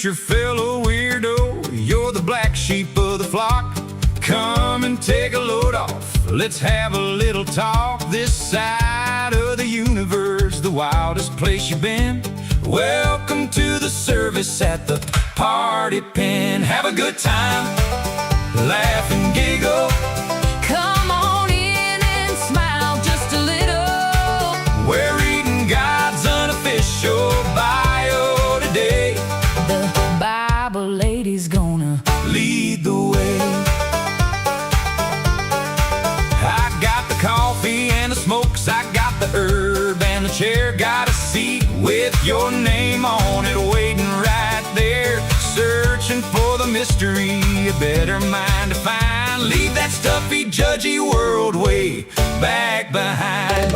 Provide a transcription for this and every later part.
preacher fellow weirdo, you're the black sheep of the flock. Come and take a load off, let's have a little talk. This side of the universe, the wildest place you've been. Welcome to the service at the party pen. Have a good time, laugh and giggle. Come on in and smile just a little. We're reading God's unofficial bio today. The Bible lady's gonna lead the way. I got the coffee and the smokes, I got the herb and the chair. Got a seat with your name on it waiting right there. Searching for the mystery, a better mind to find. Leave that stuffy, judgy world way back behind.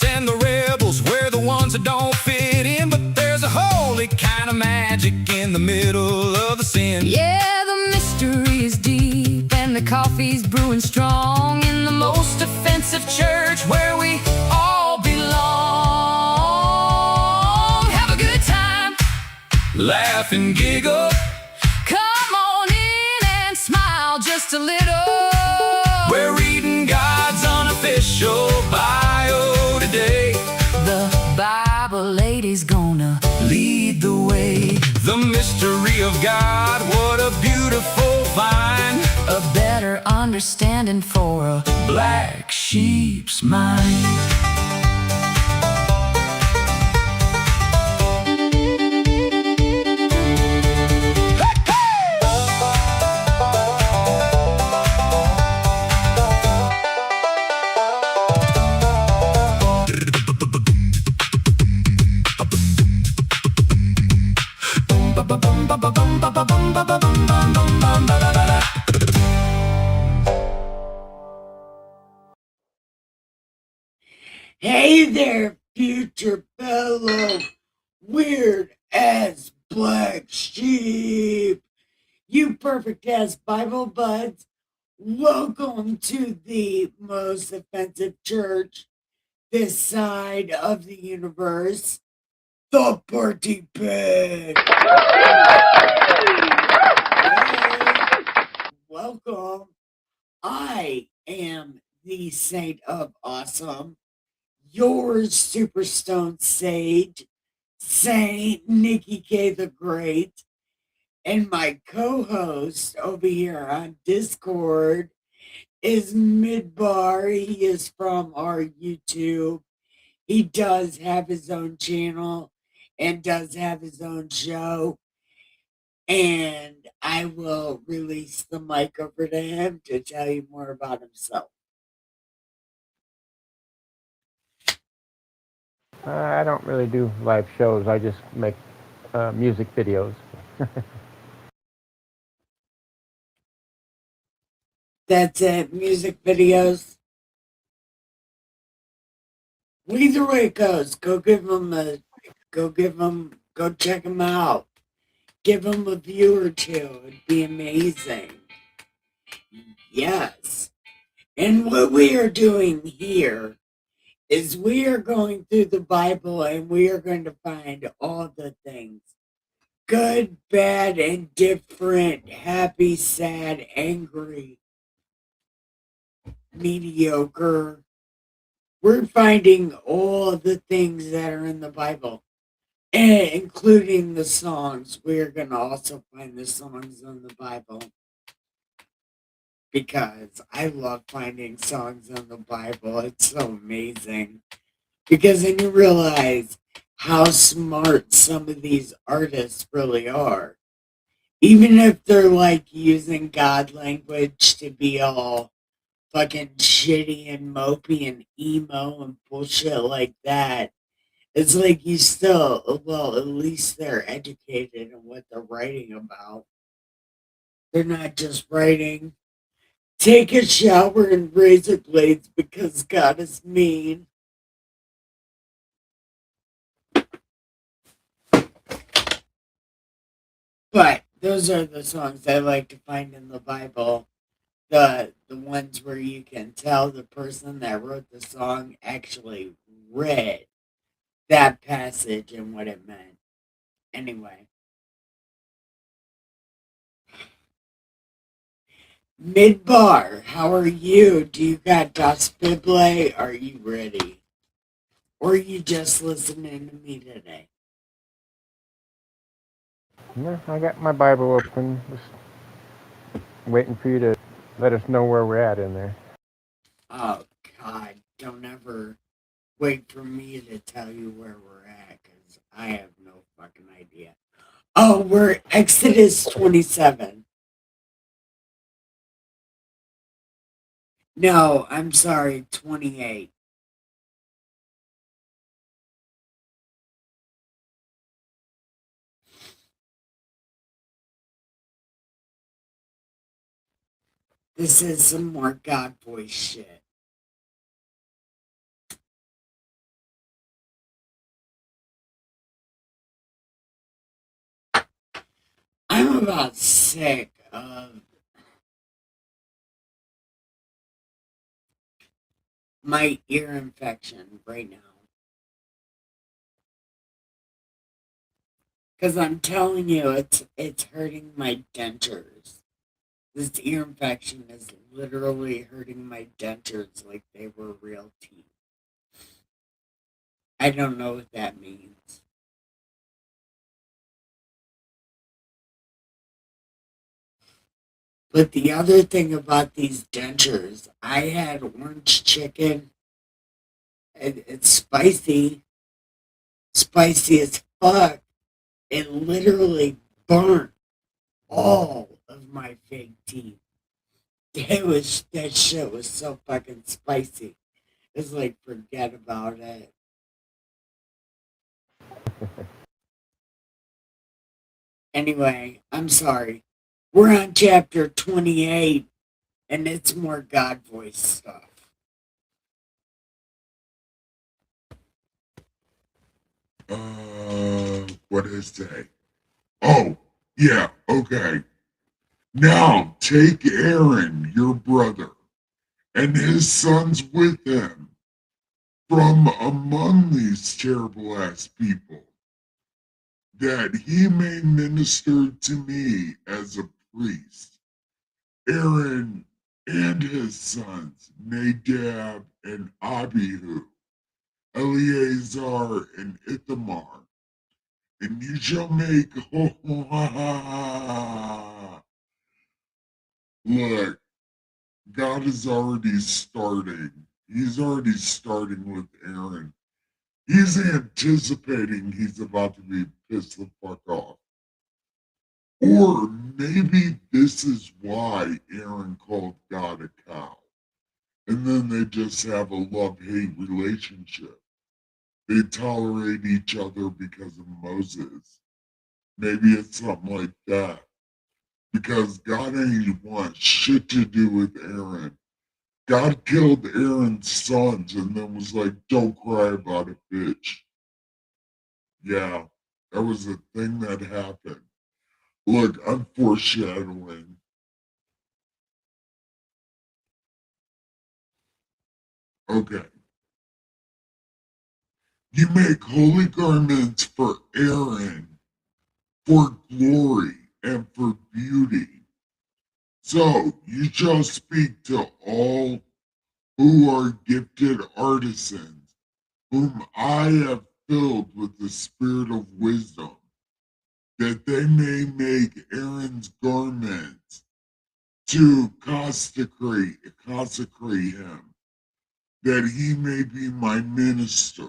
And the rebels, we're the ones that don't fit in. But there's a holy kind of magic in the middle of the sin. Yeah, the mystery is deep and the coffee's brewing strong. In the most offensive church where we all belong. Have a good time, laugh and giggle. Come on in and smile just a little. We're reading God's unofficial bio today. The Bible lady's gonna lead the way. The mystery of God, what a beautiful find. A better understanding for a black sheep's mind. Hey there, future fellow weird ass black sheep. You perfect ass Bible buds. Welcome to the most offensive church this side of the universe, the party pen. Welcome. I am the Saint of Awesome, your super stone sage, Saint Nikki K the Great, and my co-host over here on Discord is Midbar. He is from our YouTube. He does have his own channel and does have his own show. And I will release the mic over to him to tell you more about himself. I don't really do live shows. I just make music videos. That's it, music videos. Either way it goes, go check them out. Give them a view or two. It'd be amazing. Yes. And what we are doing here is we are going through the Bible and we are going to find all the things. Good, bad, and different, happy, sad, angry, mediocre. We're finding all the things that are in the Bible, and including the songs. We're going to also find the songs in the Bible, because I love finding songs in the Bible. It's so amazing, because then you realize how smart some of these artists really are. Even if they're like using God language to be all fucking shitty and mopey and emo and bullshit like that, It's like you still, well, at least they're educated in what they're writing about. They're not just writing, take a shower and razor blades because God is mean. But those are the songs I like to find in the Bible. The ones where you can tell the person that wrote the song actually read that passage and what it meant. Anyway, Midbar, how are you? Do you got Das Bible? Are you ready? Or are you just listening to me today? No, I got my Bible open, just waiting for you to let us know where we're at in there. Oh, God, don't ever wait for me to tell you where we're at because I have no fucking idea. Oh, we're Exodus 27. No, I'm sorry, 28. This is some more God voice shit. I'm about sick of my ear infection right now. Because I'm telling you, it's hurting my dentures. This ear infection is literally hurting my dentures like they were real teeth. I don't know what that means. But the other thing about these dentures, I had orange chicken. It's spicy as fuck. It literally burnt all of my fake teeth. That shit was so fucking spicy. It's like forget about it. Anyway, I'm sorry. We're on chapter 28 and it's more God voice stuff. What did it say? Oh, yeah, okay. Now take Aaron, your brother, and his sons with him from among these terrible ass people, that he may minister to me as a priest. Aaron and his sons, Nadab and Abihu, Eleazar and Ithamar, and you shall make look, God is already starting. He's already starting with Aaron. He's anticipating he's about to be pissed the fuck off. Or maybe this is why Aaron called God a cow. And then they just have a love-hate relationship. They tolerate each other because of Moses. Maybe it's something like that. Because God ain't want shit to do with Aaron. God killed Aaron's sons and then was like, don't cry about it, bitch. Yeah, that was a thing that happened. Look, I'm foreshadowing. Okay. You make holy garments for Aaron, for glory and for beauty. So you shall speak to all who are gifted artisans, whom I have filled with the spirit of wisdom, that they may make Aaron's garments to consecrate him, that he may be my minister.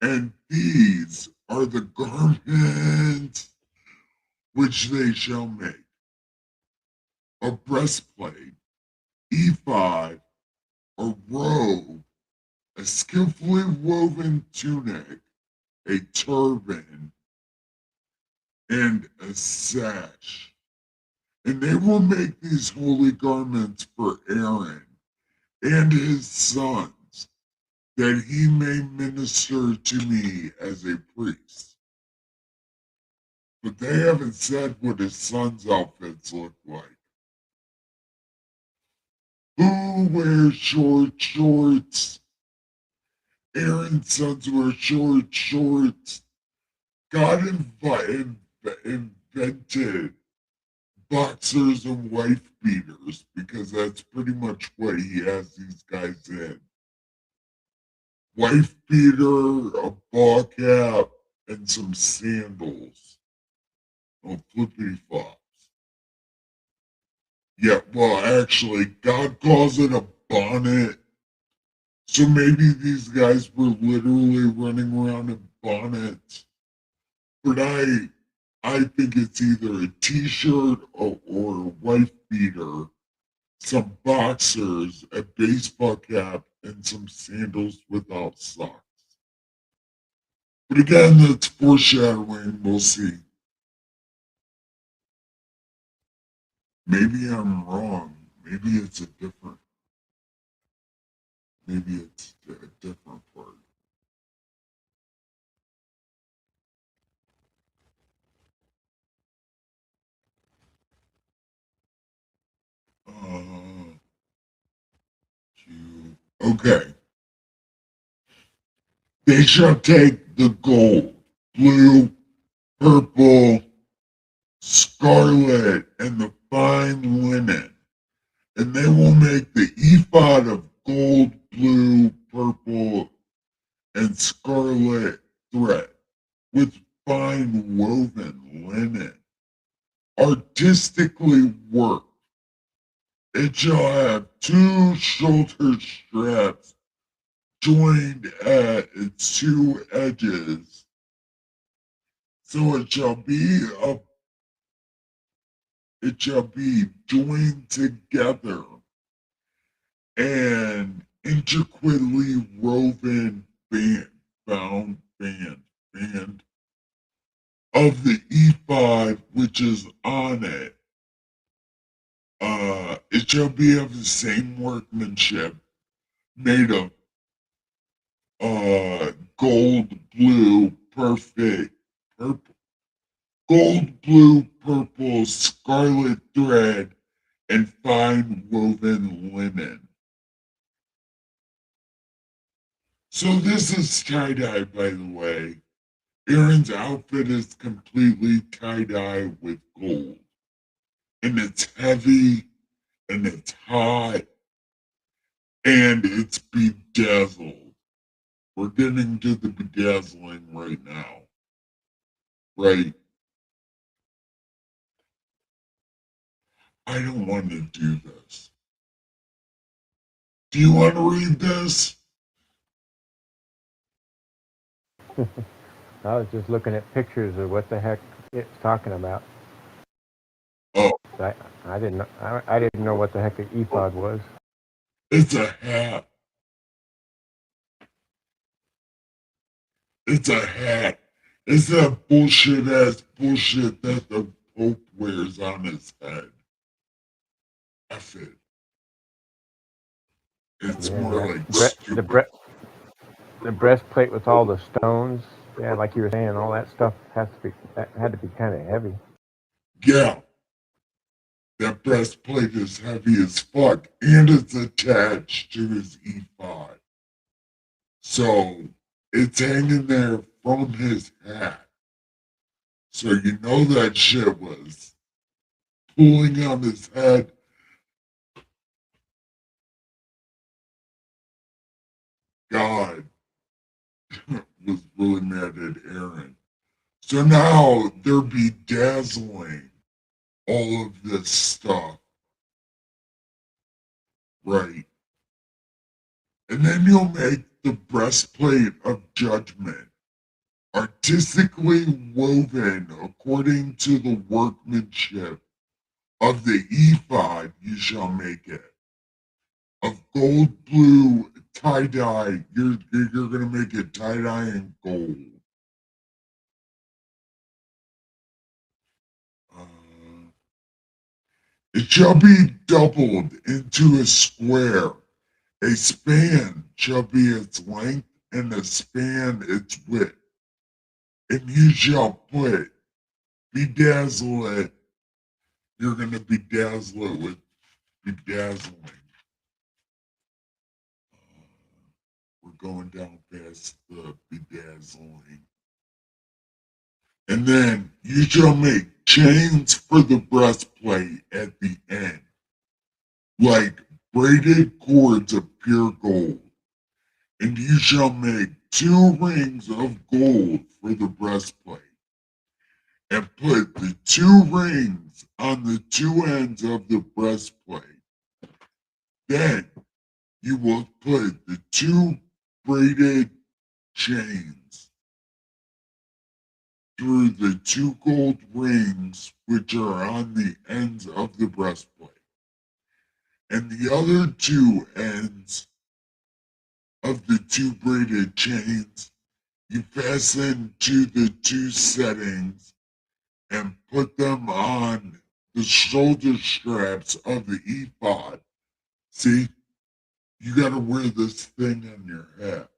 And these are the garments which they shall make: a breastplate, ephod, a robe, a skillfully woven tunic, a turban, and a sash. And they will make these holy garments for Aaron and his sons, that he may minister to me as a priest. But they haven't said what his sons' outfits look like. Who wears short shorts? Aaron's sons wear short shorts. God invented boxers and wife beaters because that's pretty much what he has these guys in. Wife beater, a ball cap, and some sandals. Oh, flippity flops. Yeah, well, actually, God calls it a bonnet. So maybe these guys were literally running around in bonnets. But I think it's either a t-shirt or a wife beater, some boxers, a baseball cap, and some sandals without socks. But again, that's foreshadowing. We'll see. Maybe I'm wrong. Maybe it's a different. Maybe it's a different part. Uh, okay. They shall take the gold, blue, purple, scarlet, and the fine linen, and they will make the ephod of gold, blue, purple, and scarlet thread with fine woven linen, artistically worked. It shall have 2 shoulder straps joined at its 2 edges, so it shall be joined together and intricately woven band of the ephod which is on it. It shall be of the same workmanship, made of gold, blue, purple, gold, blue, purple, scarlet thread, and fine woven linen. So this is tie-dye, by the way. Aaron's outfit is completely tie-dye with gold. And it's heavy, and it's hot, and it's bedazzled. We're getting to the bedazzling right now. Right? I don't want to do this. Do you want to read this? I was just looking at pictures of what the heck it's talking about. Oh, I didn't know what the heck an ephod was. it's a hat. It's a hat. It's that bullshit ass bullshit that the Pope wears on his head. F it. It's Yeah, more like the breastplate with all the stones. Yeah, like you were saying, all that stuff had to be kind of heavy. Yeah. That breastplate is heavy as fuck, and it's attached to his ephod. So it's hanging there from his hat. So you know that shit was pulling on his head. God was really mad at Aaron. So now they're bedazzling all of this stuff. Right. And then you'll make the breastplate of judgment, artistically woven according to the workmanship of the ephod you shall make it, of gold, blue, tie-dye. You're gonna make it tie-dye and gold. It shall be doubled into a square. A span shall be its length, and a span its width. And you shall bedazzle it. You're going to bedazzle it with bedazzling. We're going down past the bedazzling. And then you shall make chains for the breastplate at the end, like braided cords of pure gold. And you shall make 2 rings of gold for the breastplate, and put the 2 rings on the 2 ends of the breastplate. Then you will put the 2 braided chains through the 2 gold rings which are on the ends of the breastplate, and the other 2 ends of the 2 braided chains you fasten to the 2 settings and put them on the shoulder straps of the ephod. See, you got to wear this thing on your head.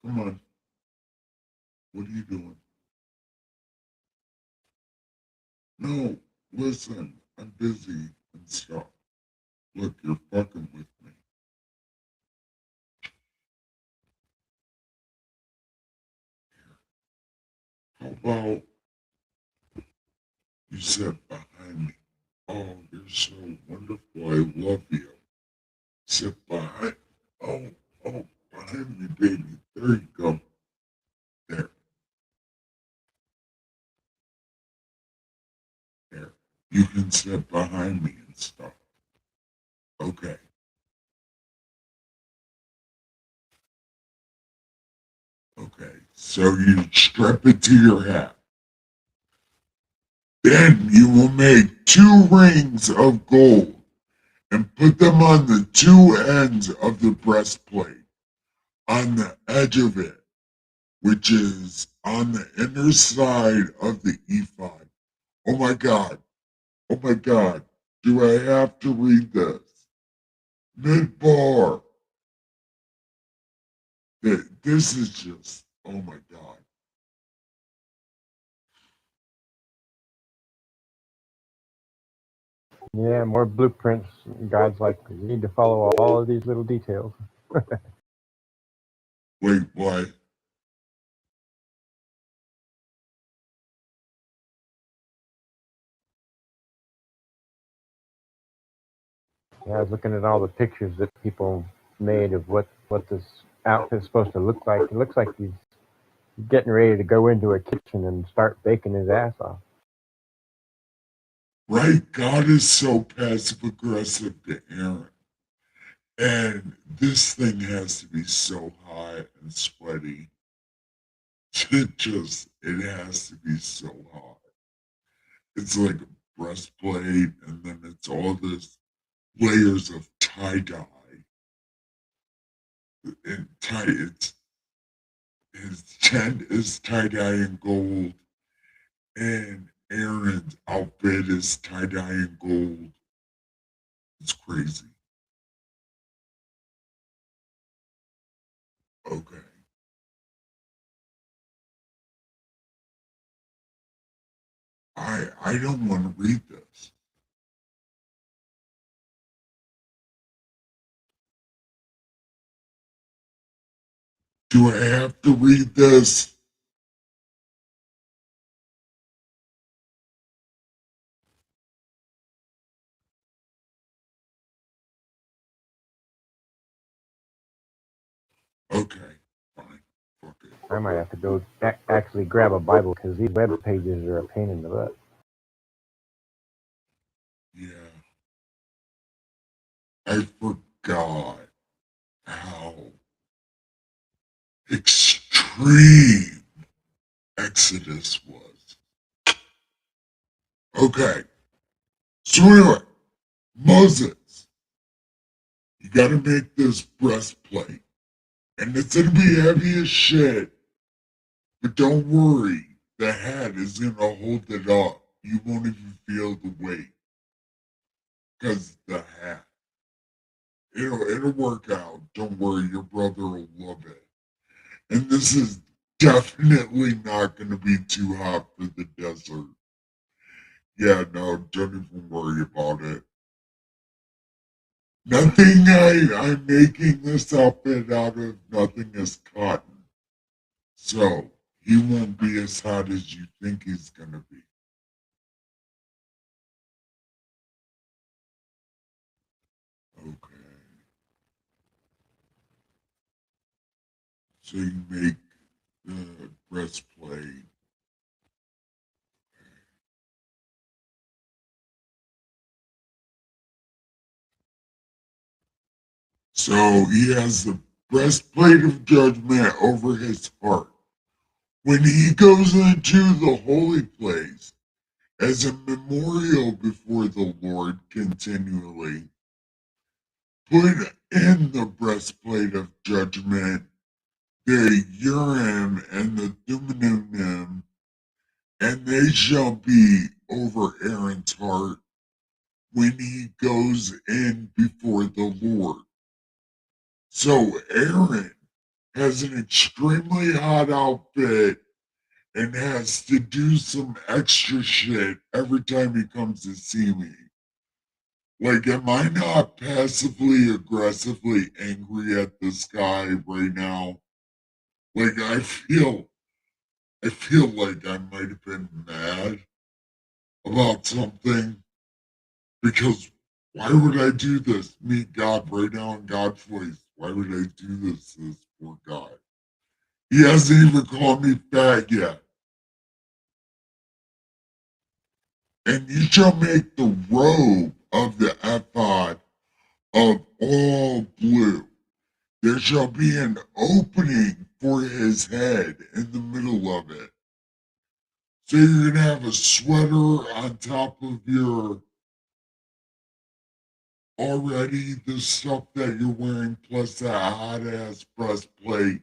Come on. What are you doing? No, listen, I'm busy and stuff. Look, you're fucking with me. How about you sit behind me? Oh, you're so wonderful. I love you. Sit behind. Oh, behind me, baby. There you go. There. There. You can sit behind me and stuff. Okay. Okay. So you strap it to your hat. Then you will make 2 rings of gold and put them on the 2 ends of the breastplate, on the edge of it, which is on the inner side of the ephod. Oh my God. Oh my God. Do I have to read this? Midbar. This is just, oh my God. Yeah, more blueprints. God's like, you need to follow all of these little details. Wait, what? Yeah, I was looking at all the pictures that people made of what this outfit's supposed to look like. It looks like he's getting ready to go into a kitchen and start baking his ass off. Right? God is so passive aggressive to Aaron. And this thing has to be so hot and sweaty. It has to be so hot. It's like a breastplate, and then it's all this layers of tie-dye. And his tent is tie-dye and gold, and Aaron's outfit is tie-dye and gold. It's crazy. Okay. I don't want to read this. Do I have to read this? Okay, fine. Fuck it. I might have to go actually grab a Bible because these web pages are a pain in the butt. Yeah. I forgot how extreme Exodus was. Okay. So anyway, Moses, you gotta make this breastplate. And it's gonna be heavy as shit. But don't worry, the hat is gonna hold it up. You won't even feel the weight. Because the hat. It'll work out. Don't worry, your brother will love it. And this is definitely not gonna be too hot for the desert. Yeah, no, don't even worry about it. I'm making this outfit out of nothing is cotton. So, he won't be as hot as you think he's gonna be. Okay. So you make the breastplate. So he has the breastplate of judgment over his heart. When he goes into the holy place as a memorial before the Lord continually, put in the breastplate of judgment, the Urim and the Thummim, and they shall be over Aaron's heart when he goes in before the Lord. So Aaron has an extremely hot outfit and has to do some extra shit every time he comes to see me. Like, am I not passively aggressively angry at this guy right now? Like, I feel like I might have been mad about something because why would I do this? Meet God right now in God's voice. Why would I do this to this poor guy? He hasn't even called me fat yet. And you shall make the robe of the ephod of all blue. There shall be an opening for his head in the middle of it. So you're going to have a sweater on top of your already the stuff that you're wearing, plus that hot ass breastplate,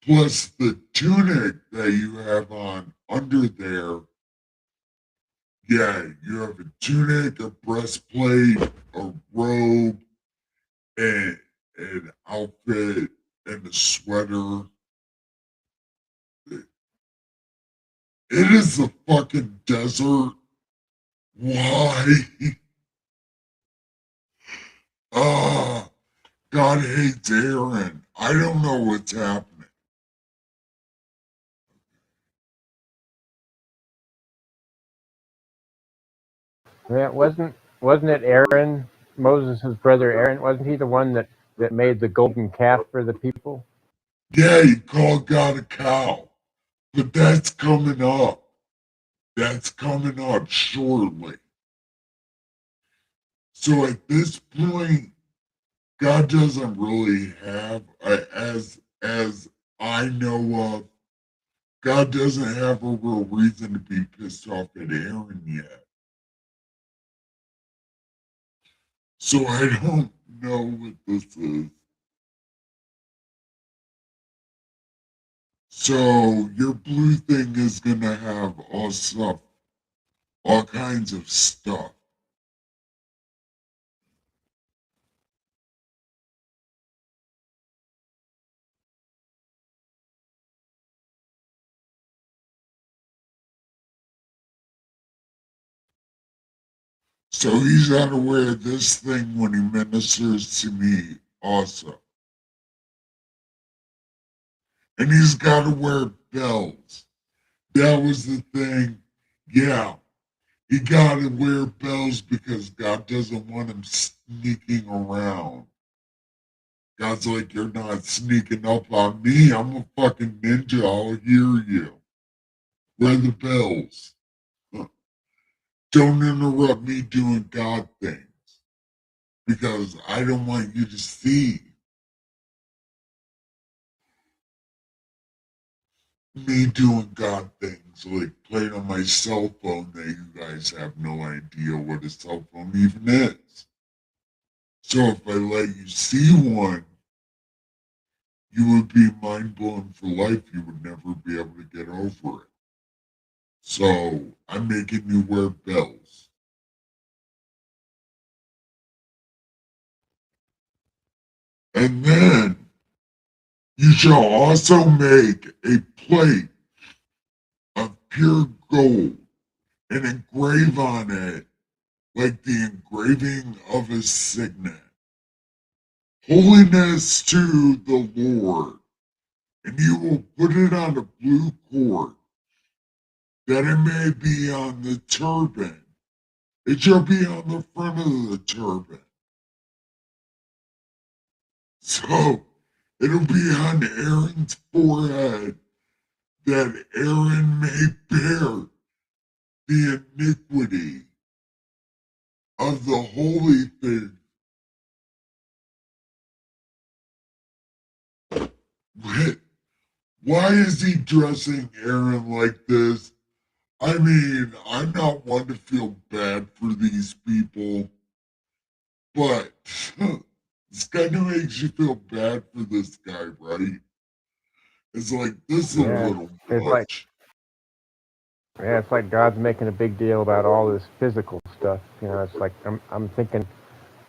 plus the tunic that you have on under there. Yeah, you have a tunic, a breastplate, a robe, and an outfit, and a sweater. It is the fucking desert. Why? Ah, God hates Aaron. I don't know what's happening. Yeah, wasn't it Aaron, Moses' brother Aaron? Wasn't he the one that made the golden calf for the people? Yeah, he called God a cow. But that's coming up. That's coming up shortly. So at this point, God doesn't really have, as I know of, God doesn't have a real reason to be pissed off at Aaron yet. So I don't know what this is. So your blue thing is gonna have all kinds of stuff. So he's gotta wear this thing when he ministers to me also. And he's gotta wear bells. That was the thing. Yeah, he gotta wear bells because God doesn't want him sneaking around. God's like, you're not sneaking up on me. I'm a fucking ninja. I'll hear you. Wear the bells. Don't interrupt me doing God things because I don't want you to see. me doing God things like playing on my cell phone that you guys have no idea what a cell phone even is. So if I let you see one, you would be mind blown for life. You would never be able to get over it. So I'm making you wear bells. And then you shall also make a plate of pure gold and engrave on it like the engraving of a signet. Holiness to the Lord. And you will put it on a blue cord, that it may be on the turban. It shall be on the front of the turban. So it'll be on Aaron's forehead, that Aaron may bear the iniquity of the holy thing. Why is he dressing Aaron like this? I mean, I'm not one to feel bad for these people, but this kind of makes you feel bad for this guy, right? It's like, this is a Yeah, little it's like much. it's like God's making a big deal about all this physical stuff. You know, it's like I'm thinking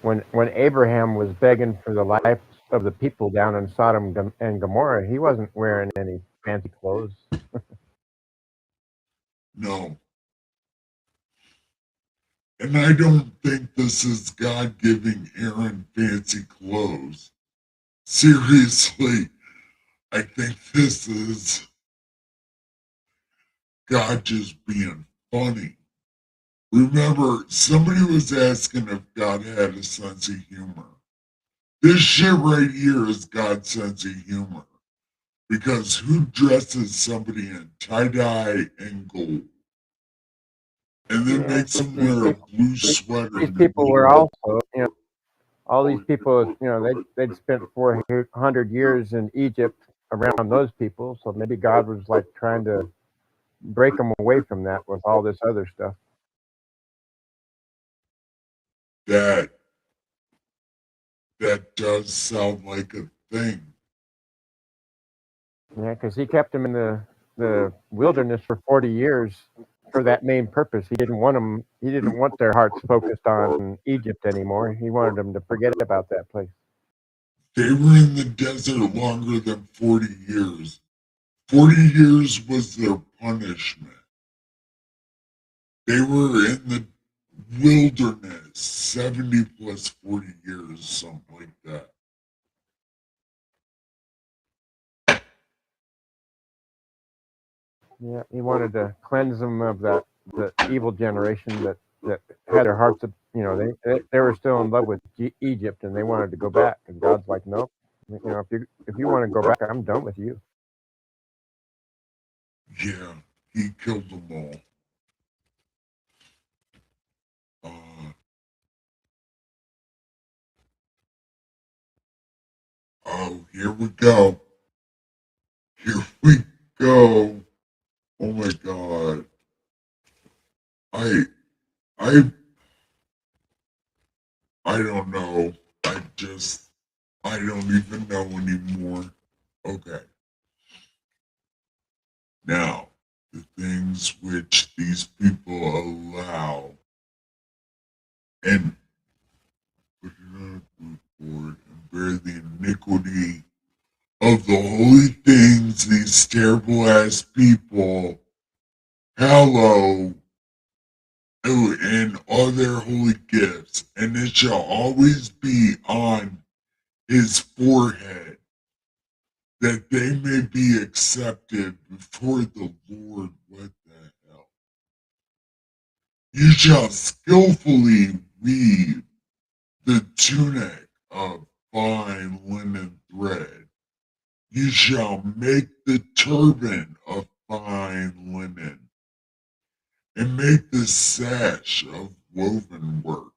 when Abraham was begging for the life of the people down in Sodom and Gomorrah, he wasn't wearing any fancy clothes. No. And I don't think this is God giving Aaron fancy clothes. Seriously, I think this is God just being funny. Remember, somebody was asking if God had a sense of humor. This shit right here is God's sense of humor. Because who dresses somebody in tie-dye and gold? And then Yeah, makes but them wear a blue sweater these in the people were middle of also, you know, all these people, you know, they'd spent 400 years in Egypt around those people, so maybe God was like trying to break them away from that with all this other stuff. that. That does sound like a thing. Yeah, because he kept them in the wilderness for 40 years for that main purpose. He didn't want them. He didn't want their hearts focused on Egypt anymore. He wanted them to forget about that place. They were in the desert longer than 40 years. 40 years was their punishment. They were in the wilderness 70 plus 40 years, something like that. Yeah, he wanted to cleanse them of that the evil generation that had their hearts. You know, they were still in love with Egypt and they wanted to go back. And God's like, nope. You know, if you want to go back, I'm done with you. Yeah, he killed them all. Uh, oh, here we go. Here we go. Oh my God. I, I, I don't know. I don't even know anymore. Okay. Now, the things which these people allow and put it on a blue board and bear the iniquity of the holy things these terrible ass people hallow and all their holy gifts, and it shall always be on his forehead, that they may be accepted before the Lord. What the hell? You shall skillfully weave the tunic of fine linen thread. You shall make the turban of fine linen, and make the sash of woven work.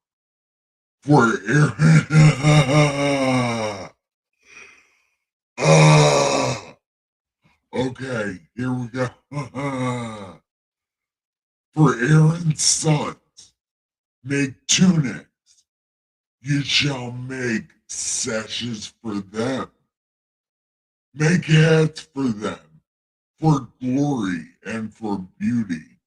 For Aaron, Okay, here we go. For Aaron's sons, make tunics. You shall make sashes for them. Make hats for them, for glory and for beauty.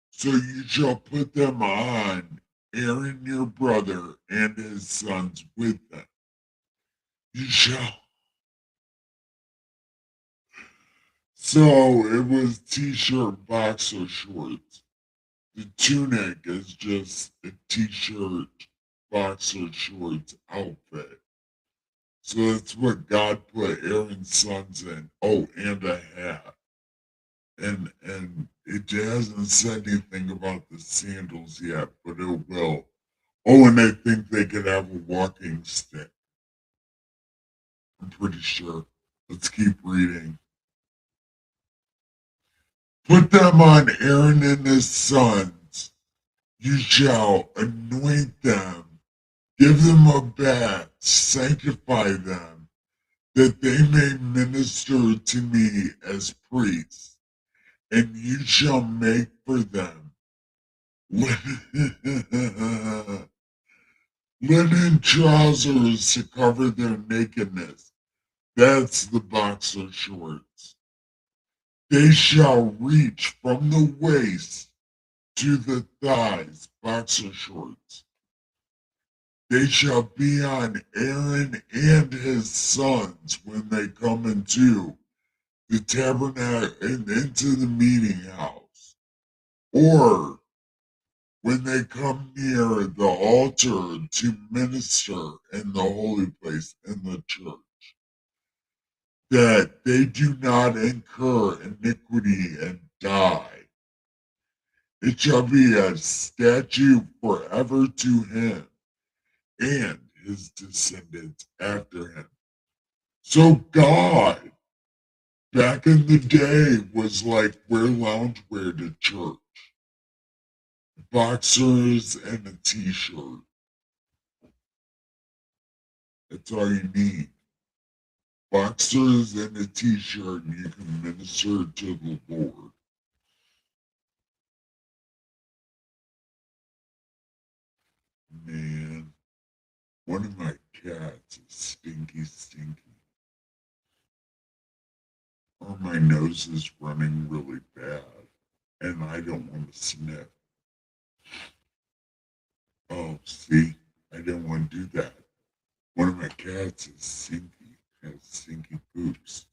So you shall put them on Aaron your brother and his sons with them. You shall. So it was t-shirt, boxer shorts. The tunic is just a t-shirt, boxer shorts outfit. So that's what God put Aaron's sons in. Oh, and a hat. And it hasn't said anything about the sandals yet, but it will. Oh, and I think they could have a walking stick. I'm pretty sure. Let's keep reading. Put them on Aaron and his sons. You shall anoint them, give them a bath, sanctify them, that they may minister to me as priests. And you shall make for them linen trousers to cover their nakedness. That's the boxer shorts. They shall reach from the waist to the thighs, boxer shorts. They shall be on Aaron and his sons when they come into the tabernacle and into the meeting house, or when they come near the altar to minister in the holy place in the church, that they do not incur iniquity and die. It shall be a statute forever to him and his descendants after him. So God, back in the day, was like, wear loungewear to church. Boxers and a t-shirt. That's all you need. Boxers and a t-shirt, and you can minister to the Lord. Man, one of my cats is stinky. Or my nose is running really bad, and I don't want to sniff. Oh, see, I didn't want to do that. One of my cats is stinky, has stinky poops.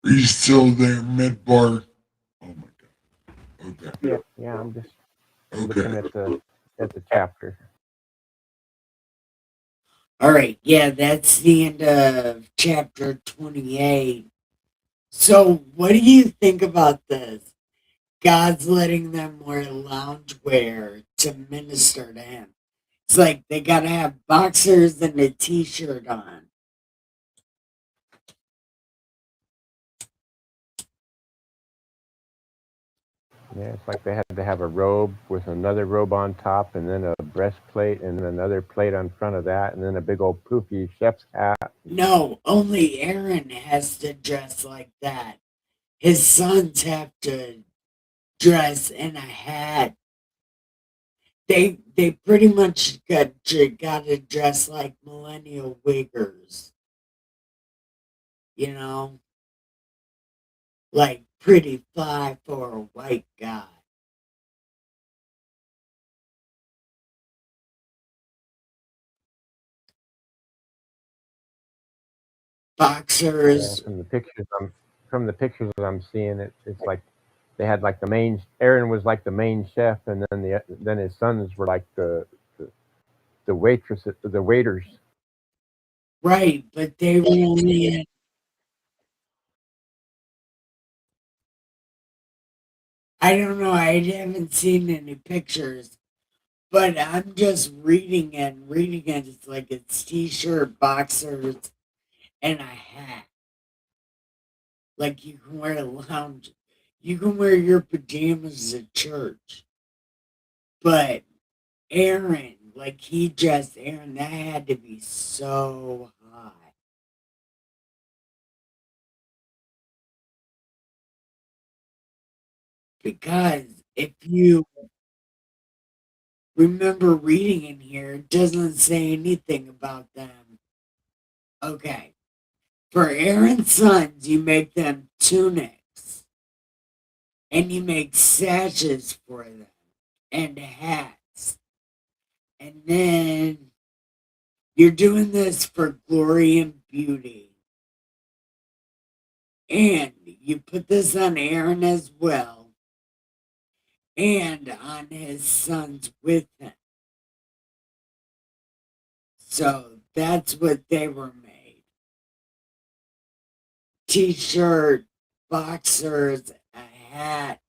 Are you still there, Midbar? Oh my God. Okay. Yeah, I'm just Okay. looking at the chapter. All right, yeah, that's the end of chapter 28. So, what do you think about this? God's letting them wear loungewear to minister to him. It's like they got to have boxers and a t shirt on. Yeah, it's like they had to have a robe with another robe on top, and then a breastplate, and then another plate on front of that, and then a big old poofy chef's hat. No, only Aaron has to dress like that. His sons have to dress in a hat. They pretty much got to dress like millennial wiggers, you know, like pretty fly for a white guy. Yeah, Boxers, from the pictures I'm seeing, it's like they had like the main. Aaron was like the main chef, and then his sons were like the waitresses, the waiters. right? But they were only in. I don't know. I haven't seen any pictures, but I'm just reading and reading it. It's like it's t-shirt, boxers, and a hat. Like you can wear a lounge, you can wear your pajamas to church. But Aaron, like he dressed Aaron, that had to be so hot. Because if you remember reading in here, it doesn't say anything about them. Okay. For Aaron's sons, you make them tunics and you make sashes for them and hats. And then you're doing this for glory and beauty. And you put this on Aaron as well and on his sons with him. So that's what they were made. T-shirt, boxers, a hat,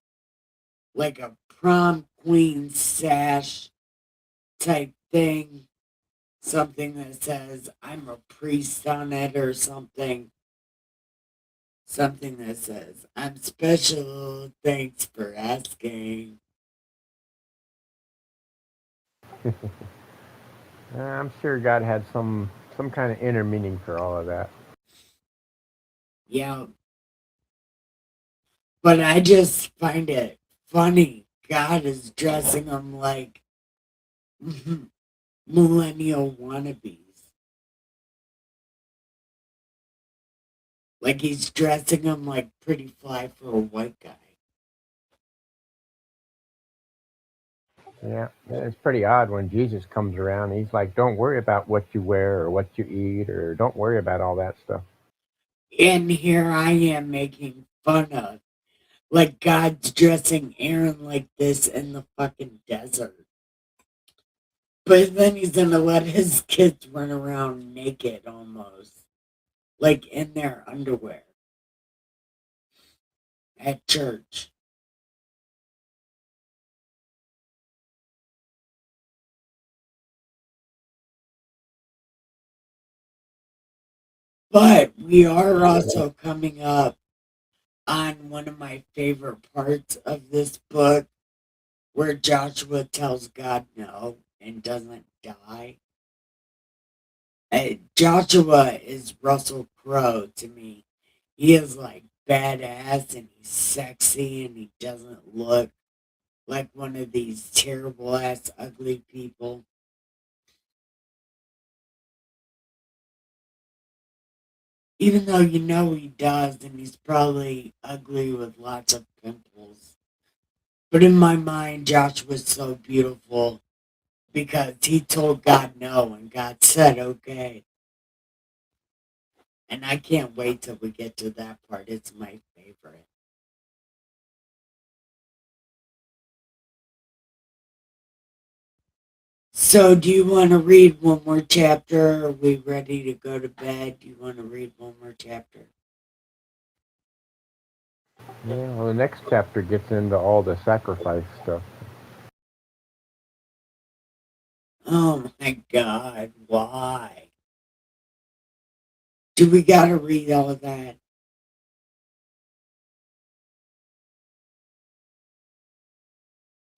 like a prom queen sash type thing. Something that says I'm a priest on it or something. Something that says I'm special, thanks for asking. I'm sure God had some kind of inner meaning for all of that. Yeah, but I just find it funny. God is dressing them like millennial wannabes. Like he's dressing them like pretty fly for a white guy. Yeah, it's pretty odd when Jesus comes around. He's like, "Don't worry about what you wear or what you eat, or don't worry about all that stuff." And here I am making fun of. Like God's dressing Aaron like this in the fucking desert. But then he's gonna let his kids run around naked almost. Like in their underwear. At church. But we are also coming up on one of my favorite parts of this book where Joshua tells God no and doesn't die. Joshua is Russell Crowe to me. He is like badass and he's sexy and he doesn't look like one of these terrible ass ugly people. Even though you know he does and he's probably ugly with lots of pimples. But in my mind, Joshua's so beautiful because he told God no and God said okay. And I can't wait till we get to that part. It's my favorite. So, do you want to read one more chapter? Are we ready to go to bed? Do you want to read one more chapter? Yeah, well, the next chapter gets into all the sacrifice stuff. Oh my God, why? Do we got to read all of that?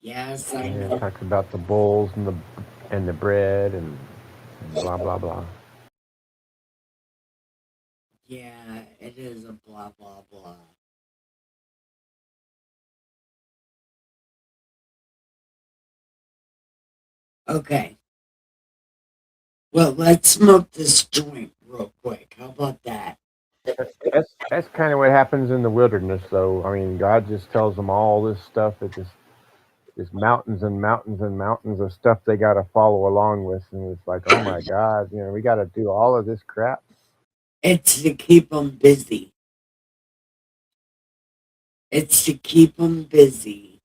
Yes, I Yeah, it know. talks about the bulls and the bread and blah blah blah. Yeah, it is a blah, blah, blah. Okay, well, let's smoke this joint real quick. How about that? That's kind of what happens in the wilderness, though. I mean, God just tells them all this stuff. It just mountains and mountains and mountains of stuff they got to follow along with, and it's like, oh my God, we got to do all of this crap. It's to keep them busy. It's to keep them busy.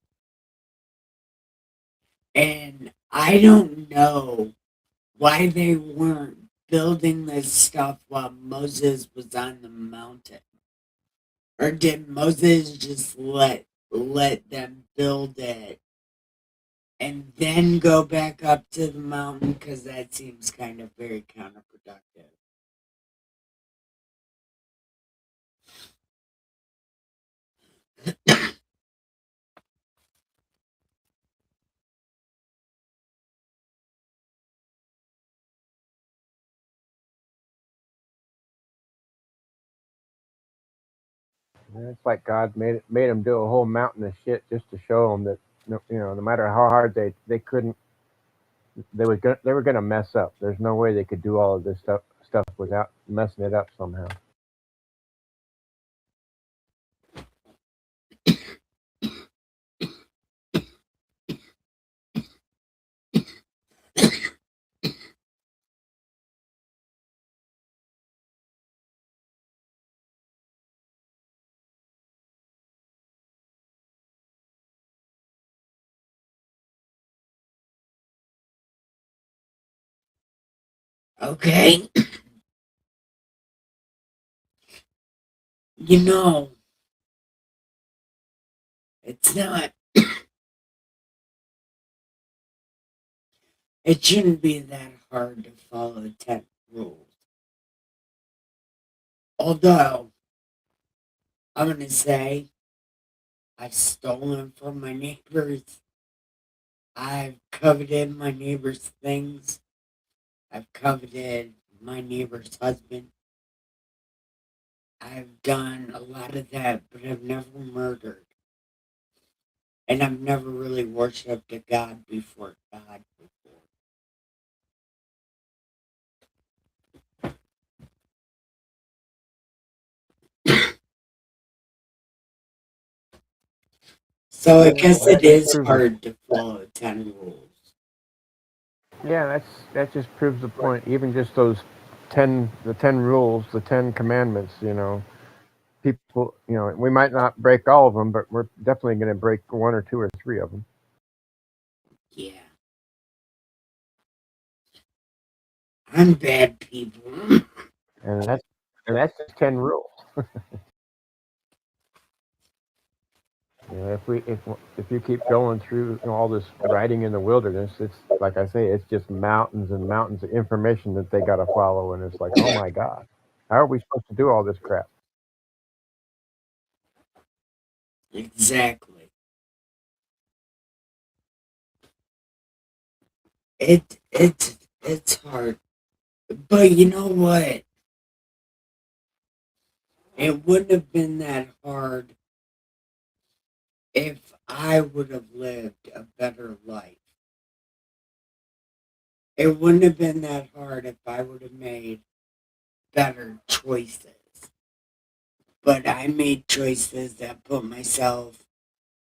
And I don't know why they weren't building this stuff while Moses was on the mountain. Or did Moses just let them build it and then go back up to the mountain? Because that seems kind of very counterproductive. It's like God made them do a whole mountain of shit just to show them that no matter how hard they couldn't they were gonna mess up. There's no way they could do all of this stuff without messing it up somehow. Okay? You know, it's not, it shouldn't be that hard to follow 10 rules. Although, I'm going to say, I've stolen from my neighbors. I've coveted my neighbor's things. I've coveted my neighbor's husband. I've done a lot of that, but I've never murdered. And I've never really worshipped a God before God before. So I guess That it just is proves the hard to follow 10 rules. yeah, that just proves the point. Even just those the 10 rules, the 10 commandments. People, we might not break all of them, but we're definitely going to break one or two or three of them. Yeah. I'm bad people. And that's just 10 rules. If you keep going through all this writing in the wilderness, it's like I say, it's just mountains and mountains of information that they got to follow, and it's like, oh my God, how are we supposed to do all this crap? Exactly. It's hard. But you know what? It wouldn't have been that hard if I would have lived a better life. It wouldn't have been that hard if I would have made better choices. But I made choices that put myself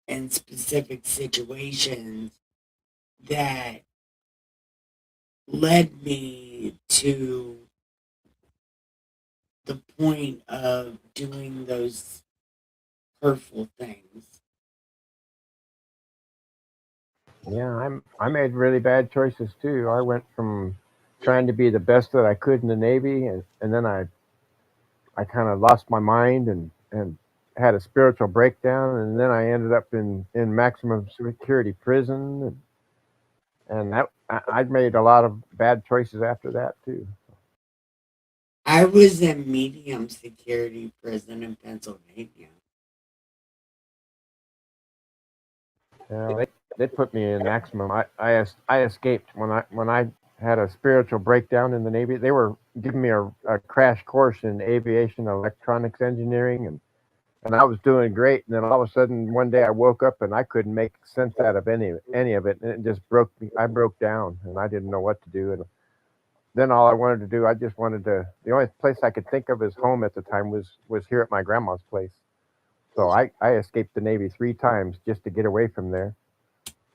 in specific situations that led me to the point of doing those hurtful things. Yeah, I made really bad choices too. I went from trying to be the best that I could in the Navy, and then I kind of lost my mind and had a spiritual breakdown, and then I ended up in maximum security prison, and that I made a lot of bad choices after that too. I was in medium security prison in Pennsylvania. They put me in maximum. I escaped when I had a spiritual breakdown in the Navy. They were giving me a crash course in aviation electronics engineering, and I was doing great. And then all of a sudden, one day I woke up and I couldn't make sense out of any of it, and it just broke me. I broke down, and I didn't know what to do. And then all I wanted to do, I just wanted to. The only place I could think of as home at the time was here at my grandma's place. So I escaped the Navy 3 times just to get away from there,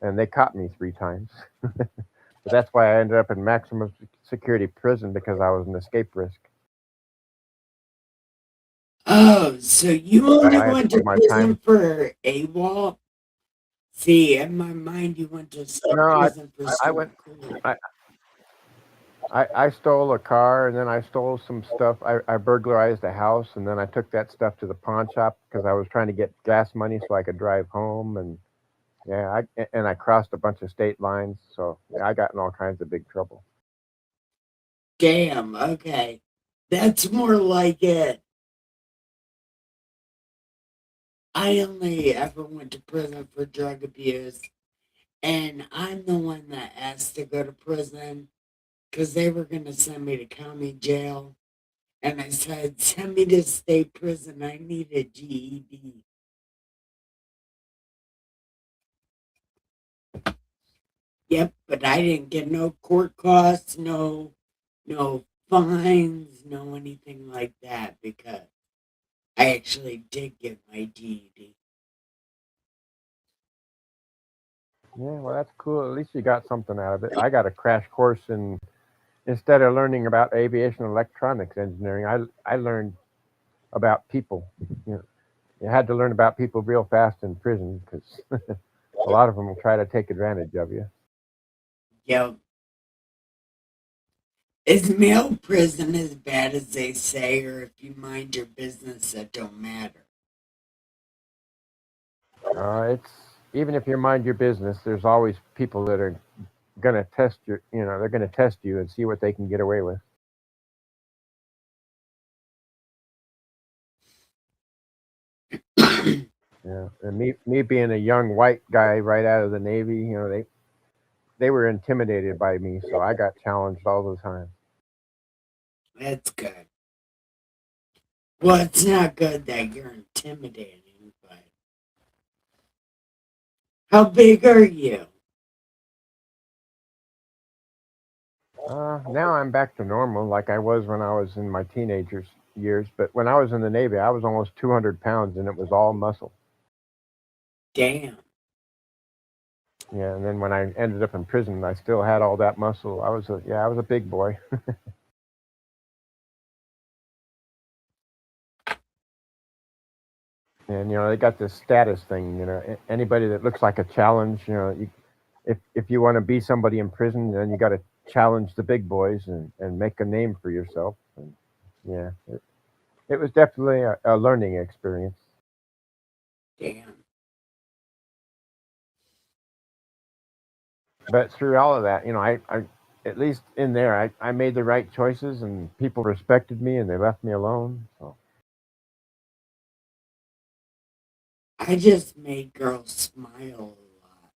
and they caught me 3 times. But that's why I ended up in maximum security prison because I was an escape risk. Oh, so you But only I had to went do to my prison time. for AWOL? See, in my mind, you went to No, prison for I went. something cool. I stole a car and then I stole some stuff. I burglarized a house and then I took that stuff to the pawn shop because I was trying to get gas money so I could drive home. And yeah, I crossed a bunch of state lines. So yeah, I got in all kinds of big trouble. Damn, okay. That's more like it. I only ever went to prison for drug abuse, and I'm the one that asked to go to prison because they were going to send me to county jail. And I said, send me to state prison. I need a GED. Yep, but I didn't get no court costs, no fines, no anything like that because I actually did get my GED. Yeah, well, that's cool. At least you got something out of it. I got a crash course in instead of learning about aviation electronics engineering, I learned about people. You know, you had to learn about people real fast in prison because a lot of them will try to take advantage of you. Yep. Is male prison as bad as they say, or if you mind your business, that don't matter? It's even if you mind your business, there's always people that are gonna test your. You know, they're gonna test you and see what they can get away with. Yeah, and me being a young white guy right out of the Navy, you know, they were intimidated by me, so I got challenged all the time. That's good. Well, it's not good that you're intimidating, but how big are you? Now I'm back to normal, like I was when I was in my teenagers years. But when I was in the Navy, I was almost 200 pounds, and it was all muscle. Damn. Yeah, and then when I ended up in prison, I still had all that muscle. I was a big boy. And you know, they got this status thing. You know, anybody that looks like a challenge, you know, if you want to be somebody in prison, then you got to challenge the big boys and make a name for yourself. And yeah, it was definitely a learning experience. Damn. But through all of that, you know, I at least in there, I made the right choices, and people respected me, and they left me alone. So I just made girls smile a lot.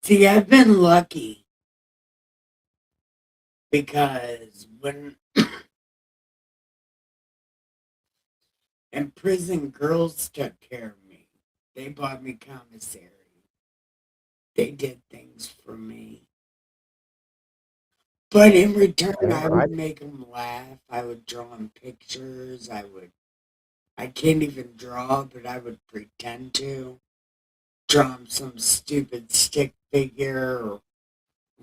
See, I've been lucky because when in prison, girls took care of me. They bought me commissary. They did things for me. But in return, yeah, I would make them laugh. I would draw them pictures. I can't even draw, but I would pretend to. Draw them some stupid stick figure or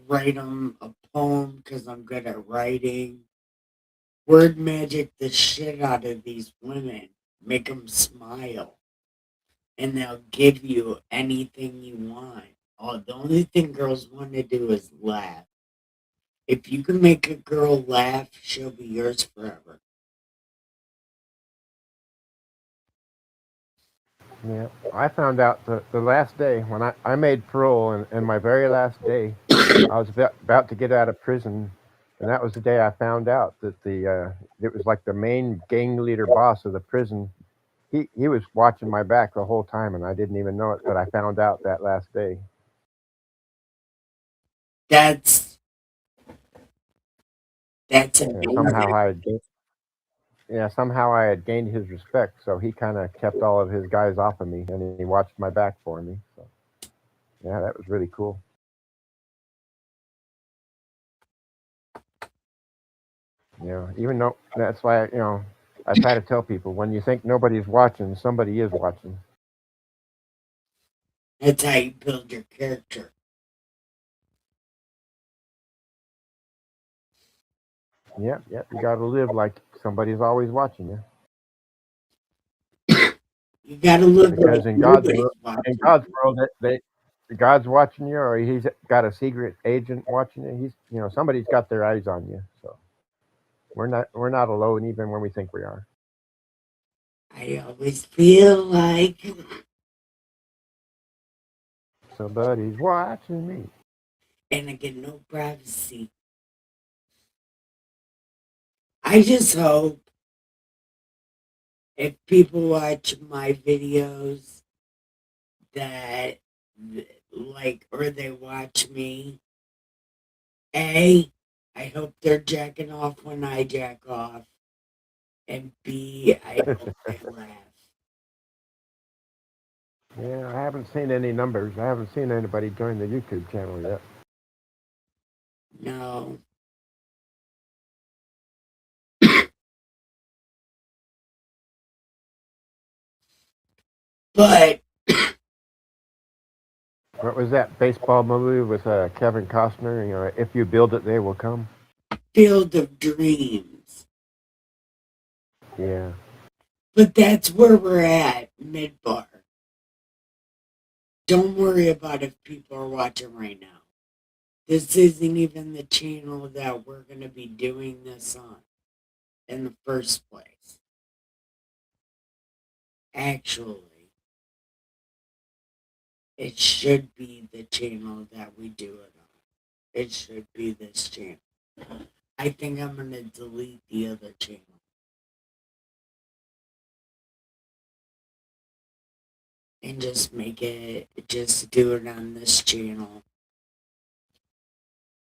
write them a poem because I'm good at writing. Word magic the shit out of these women. Make them smile. And they'll give you anything you want. Oh, the only thing girls want to do is laugh. If you can make a girl laugh, she'll be yours forever. yeah. I found out the last day when I made parole, and my very last day, I was about to get out of prison, and that was the day I found out that the it was like the main gang leader boss of the prison. He was watching my back the whole time, and I didn't even know it. But I found out that last day. That's that's And somehow amazing. I had gained his respect, so he kind of kept all of his guys off of me, and he watched my back for me. So yeah, that was really cool. You know, even though that's why you know I try to tell people when you think nobody's watching, somebody is watching. That's how you build your character. Yep, yep. You got to live like somebody's always watching you, You gotta look like because nobody's in watching. God's world, God's watching you, or He's got a secret agent watching you. He's you know somebody's got their eyes on you. So we're not alone even when we think we are. I always feel like Somebody's watching me. and I get no privacy. I just hope if people watch my videos that like or they watch me, A, I hope they're jacking off when I jack off. And B, I hope they laugh. Yeah, I haven't seen any numbers. I haven't seen anybody join the YouTube channel yet. No. But What was that baseball movie with Kevin Costner? You know, if you build it, they will come. Field of Dreams. Yeah. But that's where we're at, mid-bar. Don't worry about if people are watching right now. This isn't even the channel that we're going to be doing this on in the first place. Actually, it should be the channel that we do it on. It should be this channel. I think I'm going to delete the other channel. And just do it on this channel.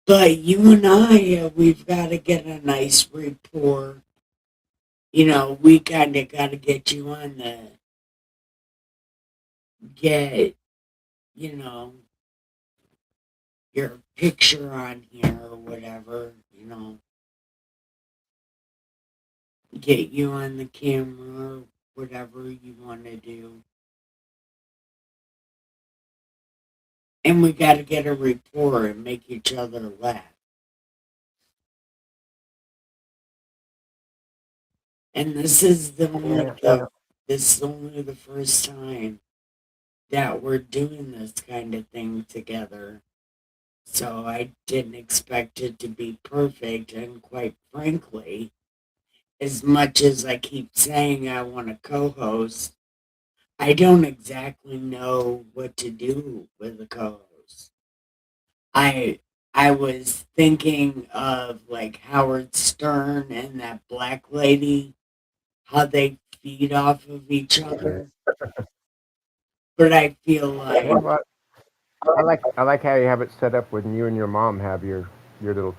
But you and I, we've got to get a nice rapport. You know, we kind of got to get you on you know, your picture on here or whatever, you know, get you on the camera or whatever you want to do. And we got to get a rapport and make each other laugh. And this is only the first time that we're doing this kind of thing together. So I didn't expect it to be perfect, and quite frankly, as much as I keep saying I want to co-host, I don't exactly know what to do with a co-host. I I was thinking of like Howard Stern and that black lady, how they feed off of each other. But I feel like, Well, I like how you have it set up when you and your mom have your little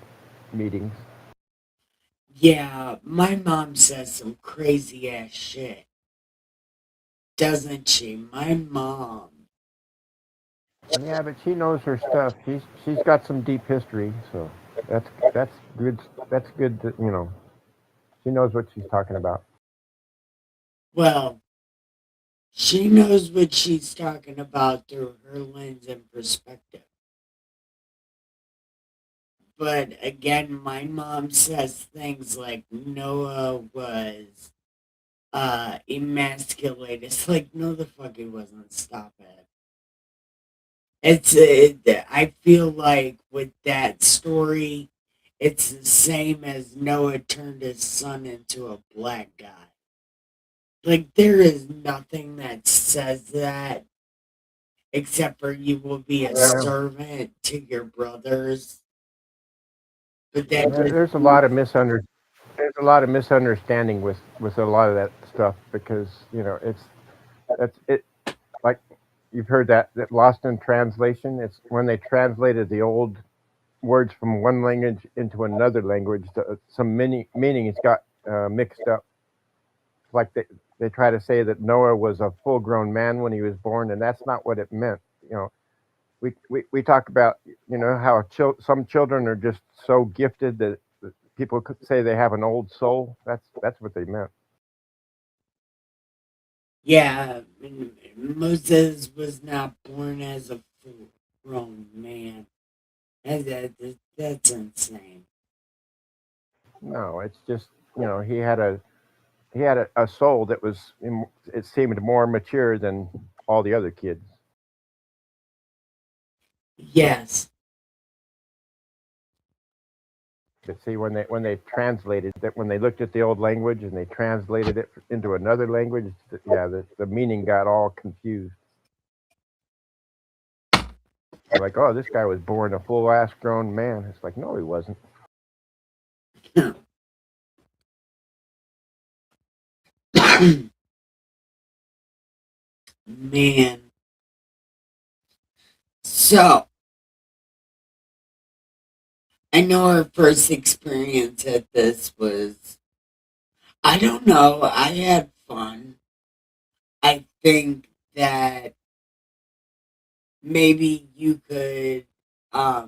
meetings. yeah, my mom says some crazy ass shit, doesn't she? My mom. Yeah, but she knows her stuff. She's got some deep history, so that's good. That's good. That, you know, she knows what she's talking about. Well, she knows what she's talking about through her lens and perspective. But again, my mom says things like Noah was emasculated. It's like, no, the fuck he wasn't. Stop it. I feel like with that story, it's the same as Noah turned his son into a black guy. Like, there is nothing that says that except for you will be a Yeah. servant to your brothers. But There's a lot of there's a lot of misunderstanding with a lot of that stuff because you know that's it like you've heard that lost in translation. It's when they translated the old words from one language into another language, some meanings got mixed up. Like they try to say that Noah was a full grown man when he was born, and that's not what it meant. You know, we talk about you know how some children are just so gifted that people could say they have an old soul. That's what they meant. yeah, Moses was not born as a full grown man. That's insane. No, it's just you know he had a soul that was it seemed more mature than all the other kids. Yes. But see, when they translated that, when they looked at the old language and they translated it into another language, yeah, the meaning got all confused. They're like, oh, this guy was born a full ass grown man. It's like, no, he wasn't. Man. So, I know our first experience at this was, I don't know, I had fun. I think that maybe you could, I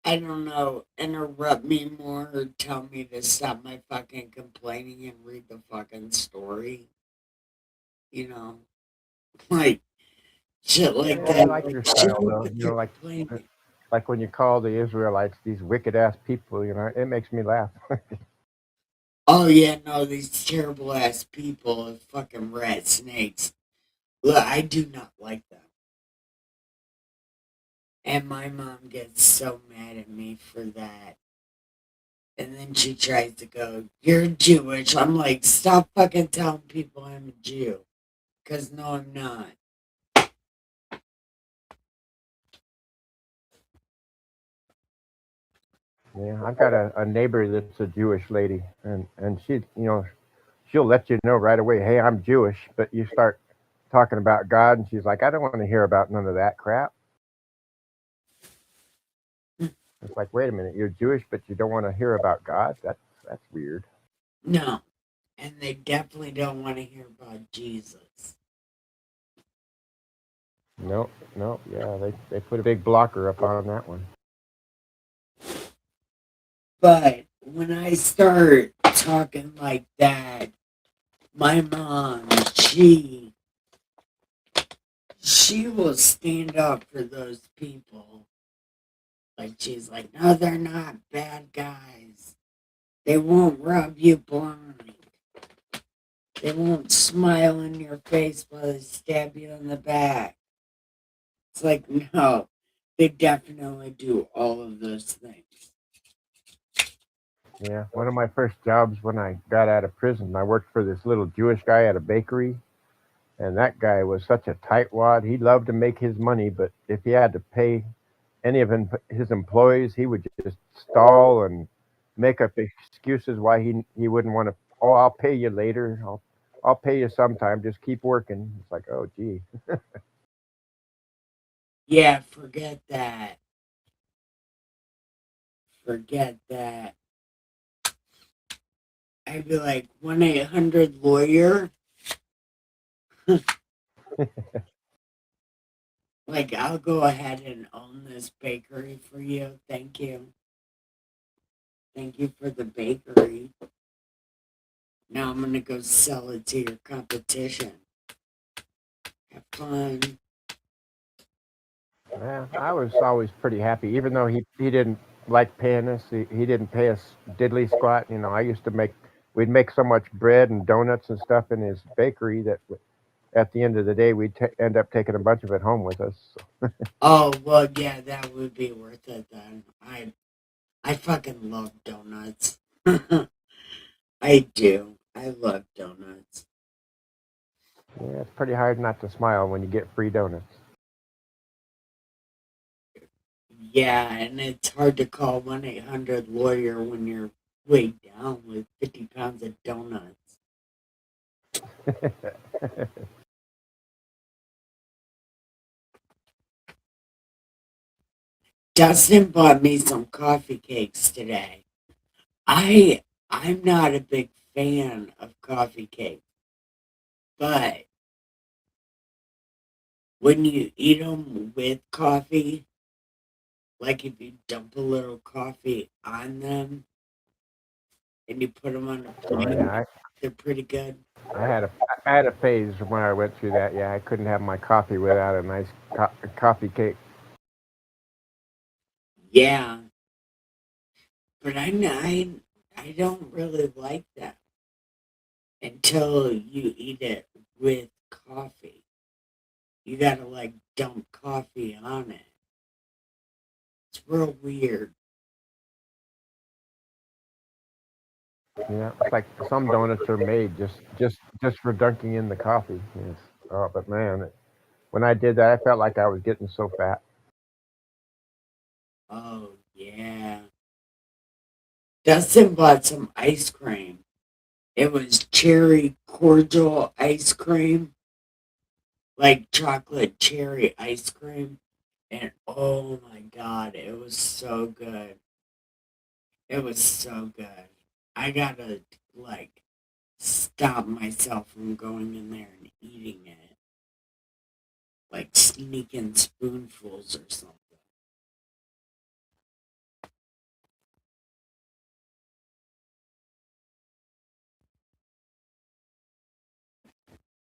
don't know, interrupt me more or tell me to stop my fucking complaining and read the fucking story. You know, like shit like Yeah, I that. like Like your shit style though. with You your know, complaining. like when you call the Israelites these wicked ass people. You know, it makes me laugh. Oh yeah, no, these terrible ass people are fucking rat snakes. Look, I do not like them. And my mom gets so mad at me for that. And then she tries to go, "You're Jewish." I'm like, stop fucking telling people I'm a Jew. Because no, I'm not. Yeah, I've got a neighbor that's a Jewish lady, and she, she'll let you know right away, hey, I'm Jewish, but you start talking about God, and she's like, I don't want to hear about none of that crap. It's like, wait a minute, you're Jewish, but you don't want to hear about God? That's weird. No. And they definitely don't want to hear about Jesus. Nope, nope, yeah, they put a big blocker up on that one. But when I start talking like that, my mom, she will stand up for those people. Like she's like, no, they're not bad guys. They won't rob you blind. They won't smile in your face while they stab you in the back. It's like, no, they definitely do all of those things. Yeah, one of my first jobs when I got out of prison, I worked for this little Jewish guy at a bakery, and that guy was such a tightwad. He loved to make his money, but if he had to pay any of his employees, he would just stall and make up excuses why he wouldn't want to. Oh, I'll pay you later. I'll pay you sometime. Just keep working. It's like, oh, gee. Yeah, forget that. Forget that. I'd be like 1-800-lawyer. Like, I'll go ahead and own this bakery for you. Thank you. Thank you for the bakery. Now I'm gonna go sell it to your competition. Have fun. Yeah, I was always pretty happy, even though he didn't like paying us. He didn't pay us diddly squat. I used to we'd make so much bread and donuts and stuff in his bakery that at the end of the day, we'd end up taking a bunch of it home with us. Oh well, yeah, that would be worth it then. I fucking love donuts. I do. I love donuts. Yeah, it's pretty hard not to smile when you get free donuts. Yeah, and it's hard to call 1-800-lawyer when you're weighed down with 50 pounds of donuts. Dustin bought me some coffee cakes today. I'm not a big fan of coffee cake, but when you eat them with coffee, like if you dump a little coffee on them and you put them on a Oh plate, yeah, they're pretty good. I had a I had a phase when I went through that. Yeah, I couldn't have my coffee without a nice coffee cake. Yeah, but I don't really like that until you eat it with coffee. You gotta like dump coffee on it. It's real weird. Yeah, it's like some donuts are made just for dunking in the coffee. Yes. Oh, but man, when I did that, I felt like I was getting so fat. Oh yeah. Dustin bought some ice cream. It was cherry cordial ice cream, like chocolate cherry ice cream. And oh my God, it was so good. It was so good. I gotta, like, stop myself from going in there and eating it. Like sneaking spoonfuls or something.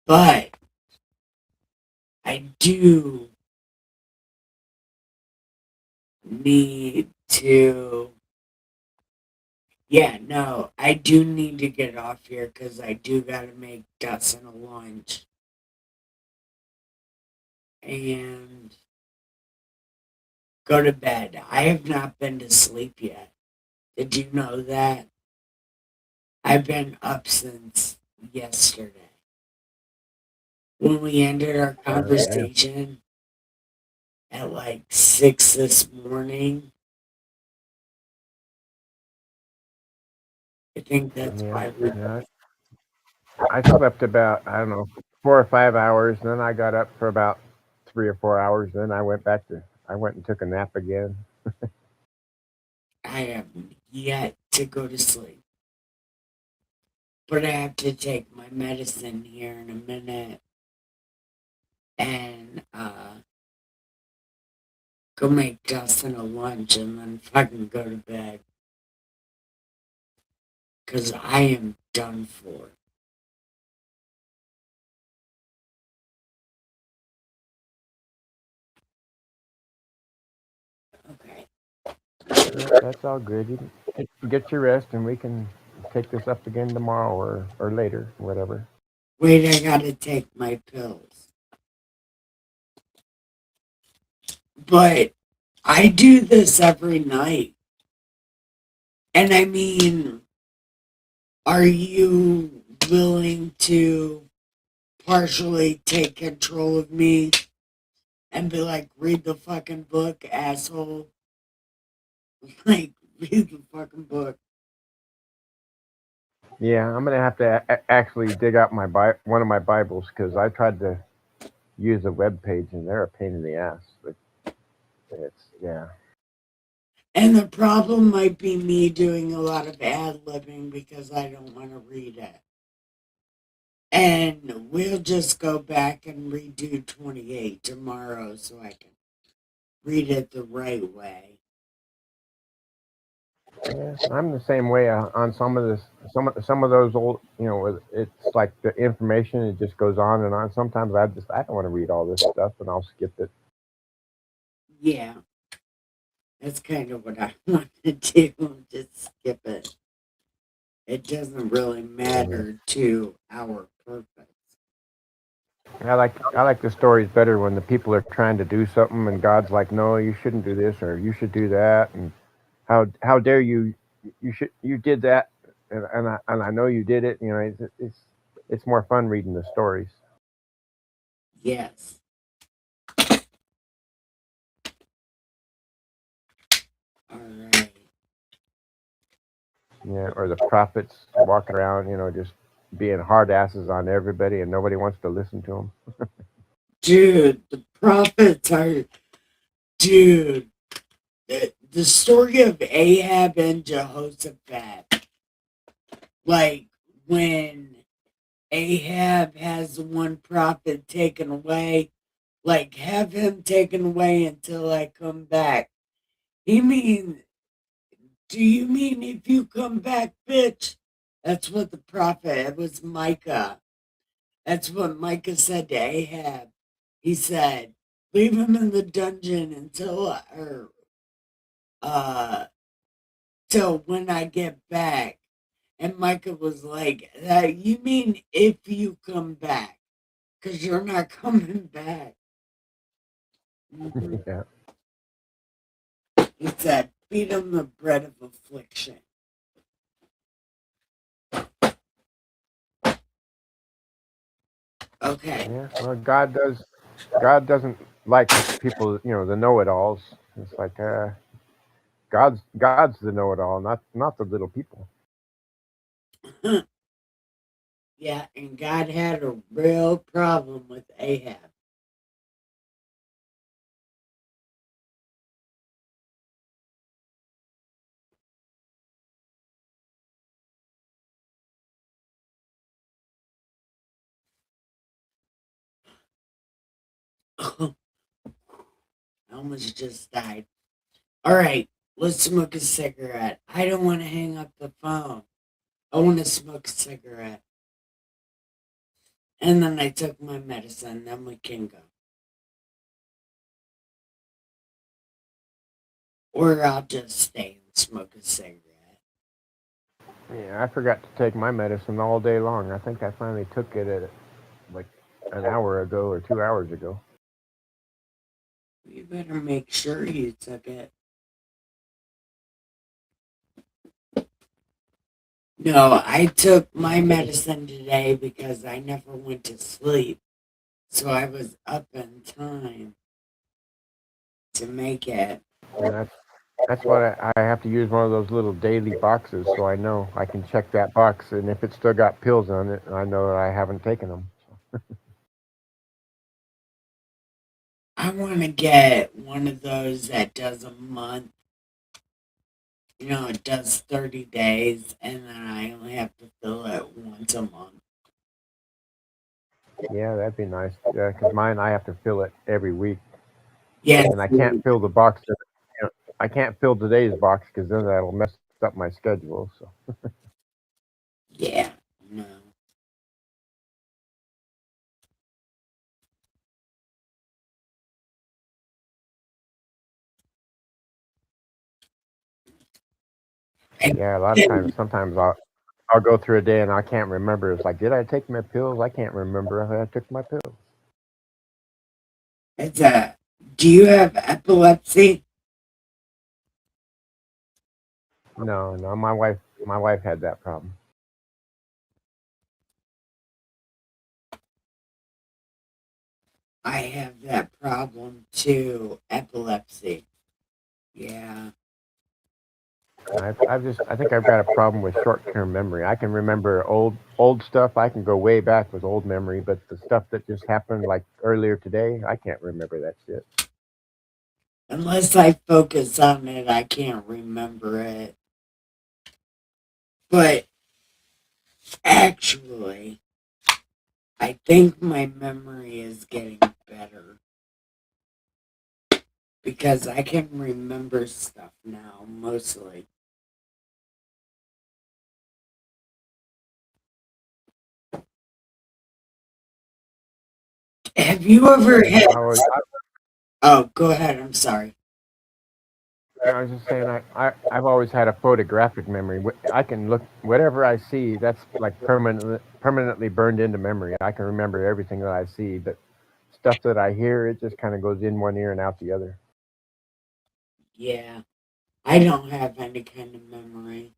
But I do need to. Yeah, no, I do need to get off here because I do got to make Dustin a lunch. And go to bed. I have not been to sleep yet. Did you know that? I've been up since yesterday. When we ended our Yeah. conversation at like 6 this morning, I think that's Yeah. why we. Yeah. I slept about, I don't know, 4 or 5 hours. Then I got up for about 3 or 4 hours. Then I went and took a nap again. I have yet to go to sleep. But I have to take my medicine here in a minute and go make Dustin a lunch and then fucking go to bed. Because I am done for. Okay. Yep, that's all good. You can get your rest, and we can take this up again tomorrow or later, whatever. Wait, I gotta take my pills. But I do this every night. And I mean, are you willing to partially take control of me and be like, read the fucking book, asshole? Like, read the fucking book. Yeah, I'm gonna have to actually dig out one of my Bibles because I tried to use a web page and they're a pain in the ass. But it's yeah. And the problem might be me doing a lot of ad libbing because I don't want to read it. And we'll just go back and redo 28 tomorrow so I can read it the right way. Yeah, I'm the same way on some of those old, it's like the information it just goes on and on. Sometimes I don't want to read all this stuff and I'll skip it. Yeah, that's kind of what I want to do. Just skip it. It doesn't really Yeah. matter to our purpose. I like the stories better when the people are trying to do something and God's like, no, you shouldn't do this or you should do that, and how dare you, you did that, and I know you did it. It's more fun reading the stories. Yes. All right. Yeah, or the prophets walking around, just being hard asses on everybody and nobody wants to listen to them. Dude, the prophets are. Dude, the story of Ahab and Jehoshaphat. Like, when Ahab has the one prophet taken away, like, have him taken away until I come back. He mean, do you mean if you come back, bitch? That's what the prophet, it was Micah. That's what Micah said to Ahab. He said, leave him in the dungeon uh, till when I get back. And Micah was like, you mean if you come back? Because you're not coming back. Mhm. Yeah, He said, feed him the bread of affliction. Okay. yeah. Well, God doesn't like people, the know-it-alls. It's like God's the know-it-all, not the little people. Yeah, and God had a real problem with Ahab. almost just died. All right, let's smoke a cigarette. I don't want to hang up the phone. I want to smoke a cigarette. And then I took my medicine. Then we can go. Or I'll just stay and smoke a cigarette. Yeah, I forgot to take my medicine all day long. I think I finally took it at like an hour ago or 2 hours ago. You better make sure you took it. No, I took my medicine today because I never went to sleep. So I was up in time to make it. And that's what I have to use one of those little daily boxes so I know I can check that box, and if it's still got pills on it, I know that I haven't taken them. I want to get one of those that does a month. You know, it does 30 days, and then I only have to fill it once a month. Yeah, that'd be nice. Yeah, because mine I have to fill it every week, Yes. and I can't fill the box. I can't fill today's box because then that'll mess up my schedule. So Yeah. No. yeah, a lot of times, sometimes I'll go through a day and I can't remember. It's like, did I take my pills? I can't remember if I took my pills. It's a. Do you have epilepsy? No, no, my wife had that problem. I have that problem too. Epilepsy. Yeah. I think I've got a problem with short-term memory. I can remember old stuff. I can go way back with old memory, but the stuff that just happened like earlier today, I can't remember that shit. Unless I focus on it, I can't remember it. But actually, I think my memory is getting better because I can remember stuff now, mostly. Have you ever had. Oh, go ahead. I'm sorry. I was just saying, I've always had a photographic memory. I can look whatever I see. That's like permanently burned into memory. I can remember everything that I see, but stuff that I hear, it just kind of goes in one ear and out the other. Yeah. I don't have any kind of memory.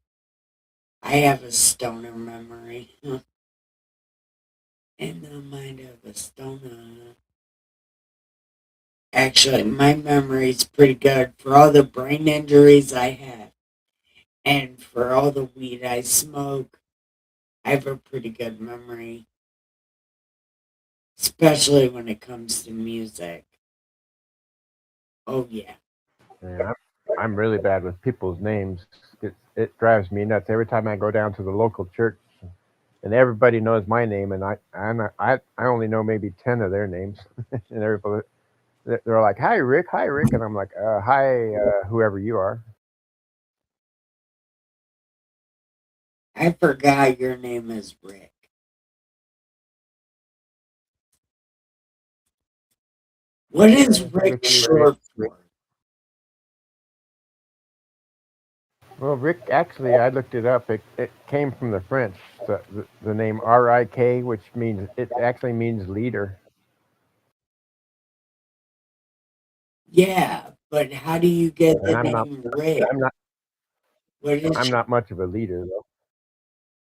I have a stoner memory. In the mind of a stoner. Actually, my memory's pretty good for all the brain injuries I had and for all the weed I smoke. I have a pretty good memory, especially when it comes to music. Oh, yeah. Yeah, I'm really bad with people's names. It drives me nuts every time I go down to the local church, and everybody knows my name, and I only know maybe 10 of their names, and everybody they're like, hi Rick," and I'm like, "Hi, whoever you are." I forgot your name is Rick. What is Rick short for? Well, Rick, actually, I looked it up. It came from the French, the name RIK, which means it actually means leader. Yeah, but how do you get And the name Rick? I'm not, What is I'm not much of a leader though.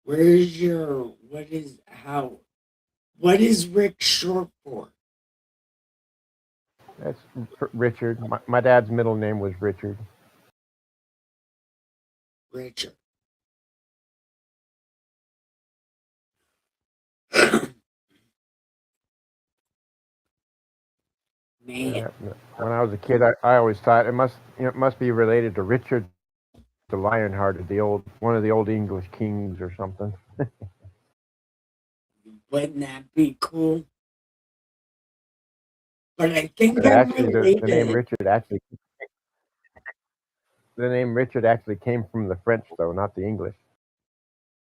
where's your what is Rick short for? That's Richard. My dad's middle name was Richard. Richard. Man, Yeah, when I was a kid, I always thought it must be related to Richard the Lionhearted, one of the old English kings or something. wouldn't that be cool? but I think But I'm actually, the name related. Richard actually the name Richard actually came from the French, though, not the English.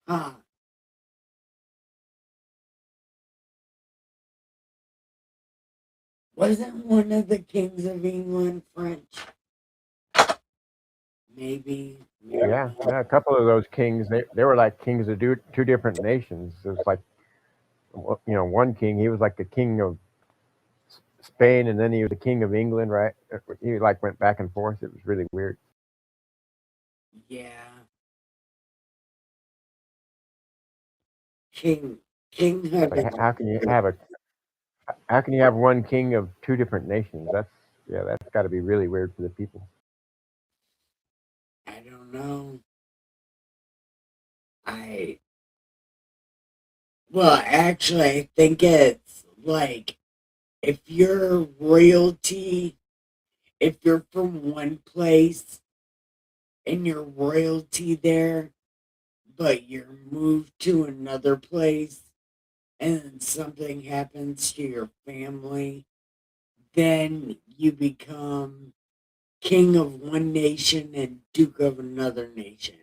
Huh. Wasn't one of the kings of England French? Maybe, maybe Yeah, not. yeah. A couple of those kings, they were like kings of two different nations. It was like, one king, he was like the king of Spain, and then he was the king of England, right? He like went back and forth. It was really weird. Yeah. King Kinghood Like, is how can you have one king of two different nations? That's got to be really weird for the people. I don't know. I well actually I think it's like if you're royalty, if you're from one place and you're royalty there, but you're moved to another place and then something happens to your family, then you become king of one nation and duke of another nation.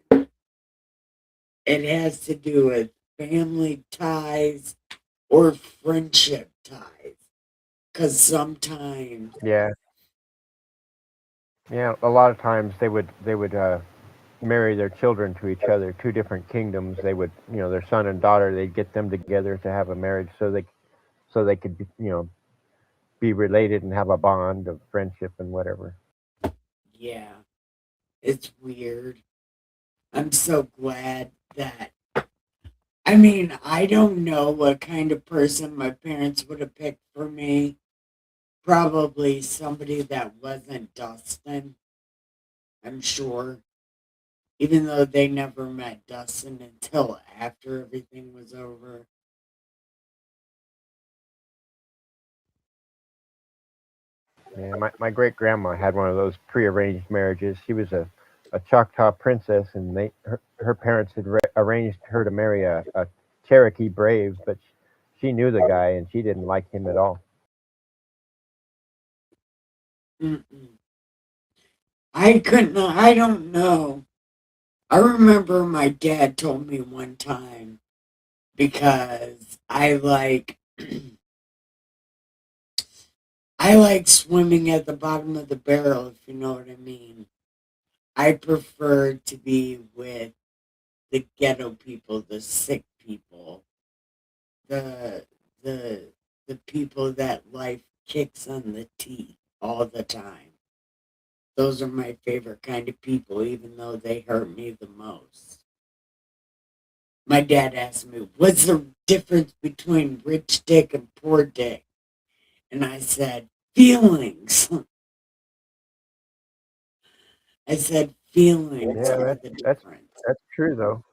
It has to do with family ties or friendship ties. Because sometimes, Yeah, yeah. A lot of times they would marry their children to each other, two different kingdoms. They would, their son and daughter, they'd get them together to have a marriage so they could, be related and have a bond of friendship and whatever. yeah, it's weird. I'm so glad that, I mean, I don't know what kind of person my parents would have picked for me. Probably somebody that wasn't Dustin, I'm sure. Even though they never met Dustin until after everything was over. Yeah, my great grandma had one of those prearranged marriages. She was a Choctaw princess, and her parents had arranged her to marry a Cherokee brave, but she knew the guy and she didn't like him at all. Mm-mm. I don't know. I remember my dad told me one time because I like swimming at the bottom of the barrel, if you know what I mean. I prefer to be with the ghetto people, the sick people, the the the people that life kicks on the teeth all the time. Those are my favorite kind of people, even though they hurt me the most. My dad asked me, "What's the difference between rich dick and poor dick?" And I said, "Feelings." I said, "Feelings Yeah, are that's the that's difference." that's true though.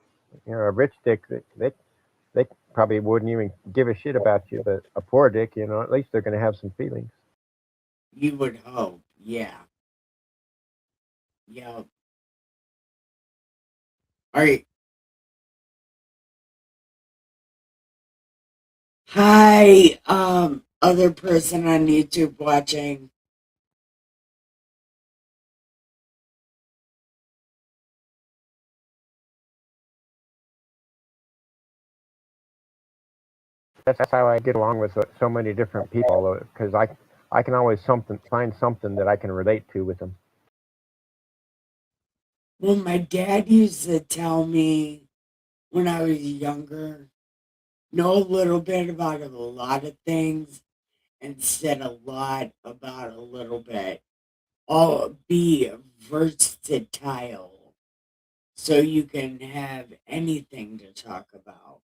A rich dick, they probably wouldn't even give a shit about you, but a poor dick, at least they're going to have some feelings. You would hope. Yeah. Yeah. All right. Hi, other person on YouTube watching. That's how I get along with so many different people, because I can always find something that I can relate to with them. Well, my dad used to tell me when I was younger, know a little bit about a lot of things and said a lot about a little bit. All be versatile so you can have anything to talk about.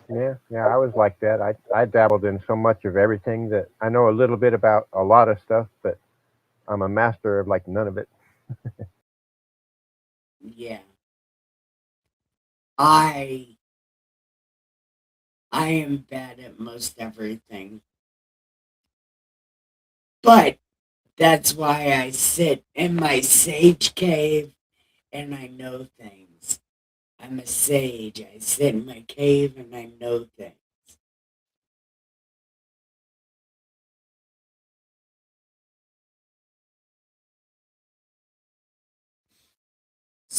Yeah, yeah, I was like that. I dabbled in so much of everything that I know a little bit about a lot of stuff, but I'm a master of like none of it. Yeah. I I am bad at most everything. But that's why I sit in my sage cave and I know things. I'm a sage. I sit in my cave and I know things.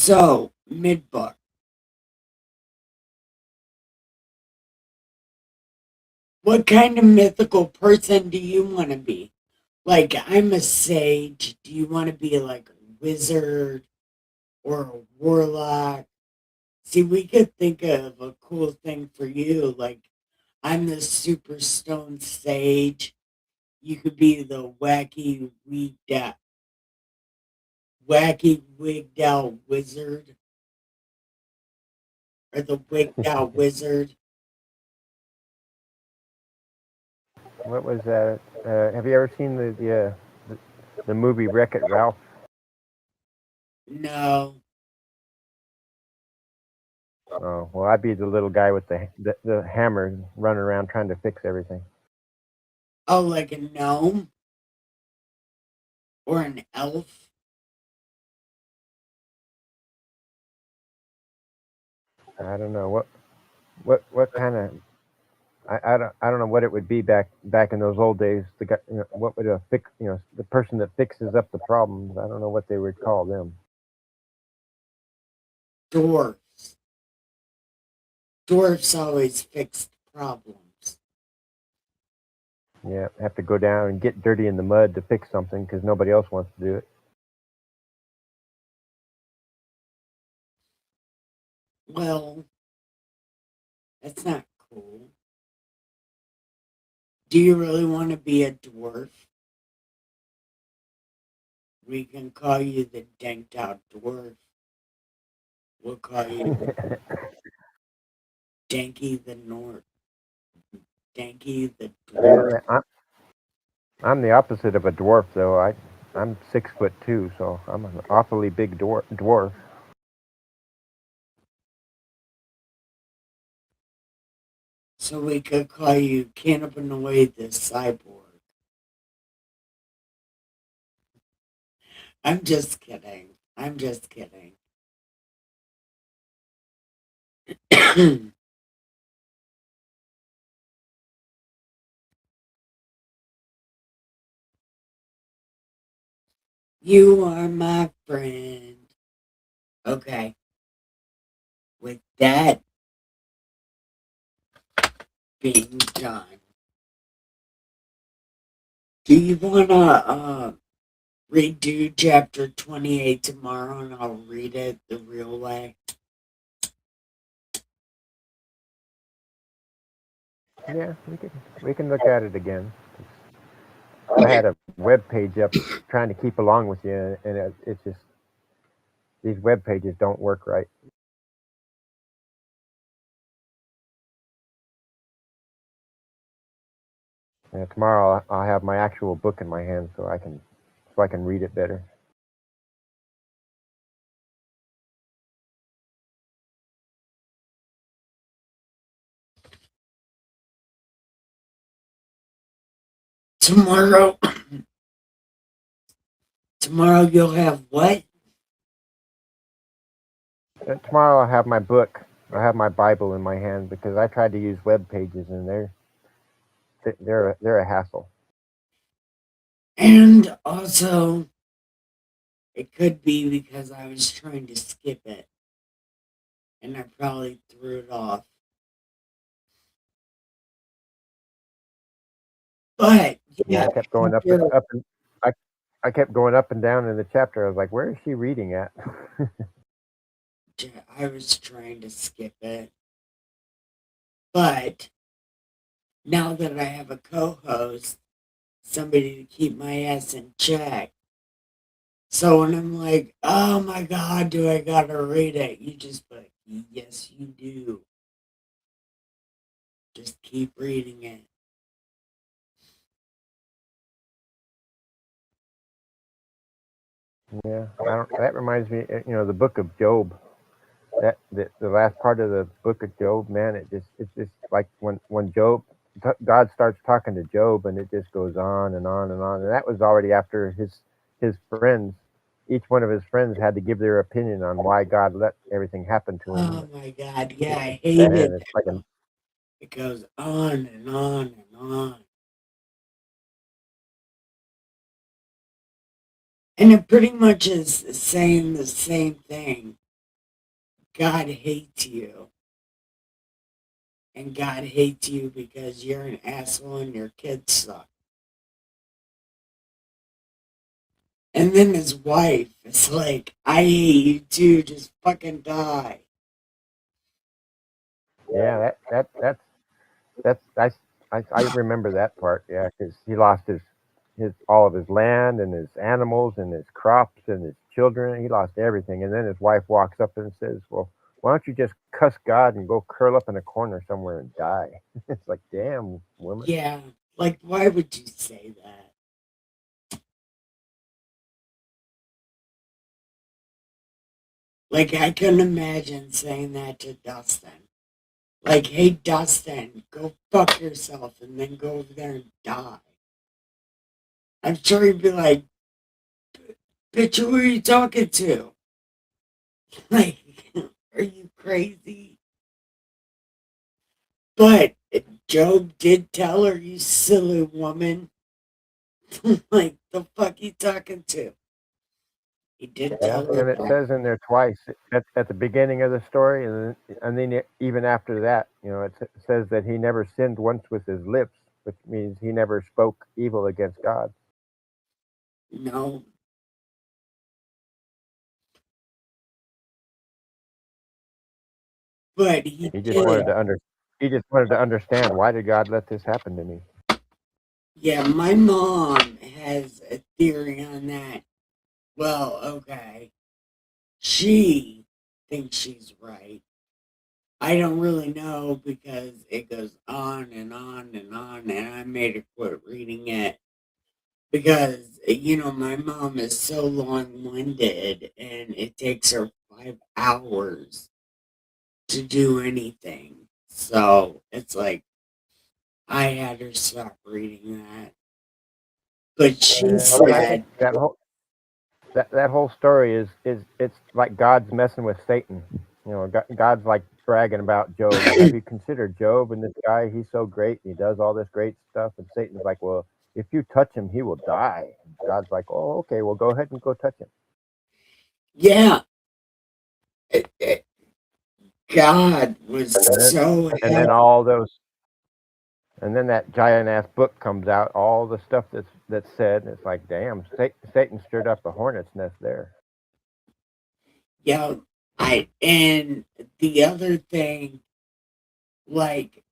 So, mid-book. What kind of mythical person do you want to be? Like, I'm a sage. Do you want to be like a wizard or a warlock? See, we could think of a cool thing for you. Like, I'm the super stone sage. You could be the wacky wigged out wizard, or the wigged out wizard. What was that? Have you ever seen the movie Wreck-It Ralph? No. Oh, well, I'd be the little guy with the hammer running around trying to fix everything. Oh, like a gnome or an elf? I don't know what kind of I don't know what it would be back in those old days. The guy, what would a fix the person that fixes up the problems? I don't know what they would call them. Dwarfs. Dwarfs always fix problems. Yeah, have to go down and get dirty in the mud to fix something because nobody else wants to do it. Well, that's not cool. Do you really want to be a dwarf? We can call you the denked out dwarf. We'll call you Danky the North. Danky the dwarf. I'm the opposite of a dwarf, though. I'm 6'2", so I'm an awfully big dwarf. So we could call you Cannabinoid the cyborg. I'm just kidding. I'm just kidding. You are my friend. Okay. With that being done, do you want to redo chapter 28 tomorrow and I'll read it the real way? Yeah, we can look at it again. I had a web page up trying to keep along with you, and it's just these web pages don't work right. And tomorrow I'll have my actual book in my hand so I can read it better. Tomorrow, tomorrow you'll have what? Tomorrow I'll have my book. I have my Bible in my hand because I tried to use web pages and they're a hassle. And also, it could be because I was trying to skip it and I probably threw it off. But Yeah, yeah, I kept going up and I kept going up and down in the chapter. I was like, where is she reading at? I was trying to skip it. But now that I have a co-host, somebody to keep my ass in check. So when I'm like, oh my God, do I gotta read it? You just put, yes, you do. Just keep reading it. Yeah, that reminds me, the book of Job. The last part of the book of Job, man, it's just like when God starts talking to Job, and it just goes on and on and on. And that was already after his friends, each one of his friends had to give their opinion on why God let everything happen to him. Oh my God, yeah, I hate Man, it. it's like It goes on and on and on. And it pretty much is saying the same thing. God hates you. And God hates you because you're an asshole and your kids suck. And then his wife is like, I hate you too, just fucking die. Yeah, I remember that part. Yeah, because he lost his all of his land and his animals and his crops and his children. He lost everything, and then his wife walks up and says, "Well, why don't you just cuss God and go curl up in a corner somewhere and die?" It's like, damn, woman. Yeah, like, why would you say that? Like, I couldn't imagine saying that to Dustin. Like, hey, Dustin, go fuck yourself and then go over there and die. I'm sure he'd be like, bitch, who are you talking to? Like, are you crazy? But Job did tell her, you silly woman. Like, the fuck you talking to? He did Yeah, tell her and it that. says in there twice at the beginning of the story, and then even after that, it says that he never sinned once with his lips, which means he never spoke evil against God. No. But he He just did. wanted to under he just wanted to understand, why did God let this happen to me? Yeah, my mom has a theory on that. Well, okay. She thinks she's right. I don't really know because it goes on and on and on, and I made her quit reading it because, my mom is so long winded and it takes her 5 hours to do anything. So it's like I had her stop reading that. But she Well, and I think said, that whole story is it's like God's messing with Satan. God's like bragging about Job. Have you considered Job and this guy? He's so great. He does all this great stuff, and Satan's like, well, if you touch him, he will die. God's like, oh, okay, well, go ahead and go touch him. yeah, it, God was And then so and then happy. all those and then that giant ass book comes out, all the stuff that's said, and it's like, damn, Satan stirred up a hornet's nest there. Yeah, and the other thing, like,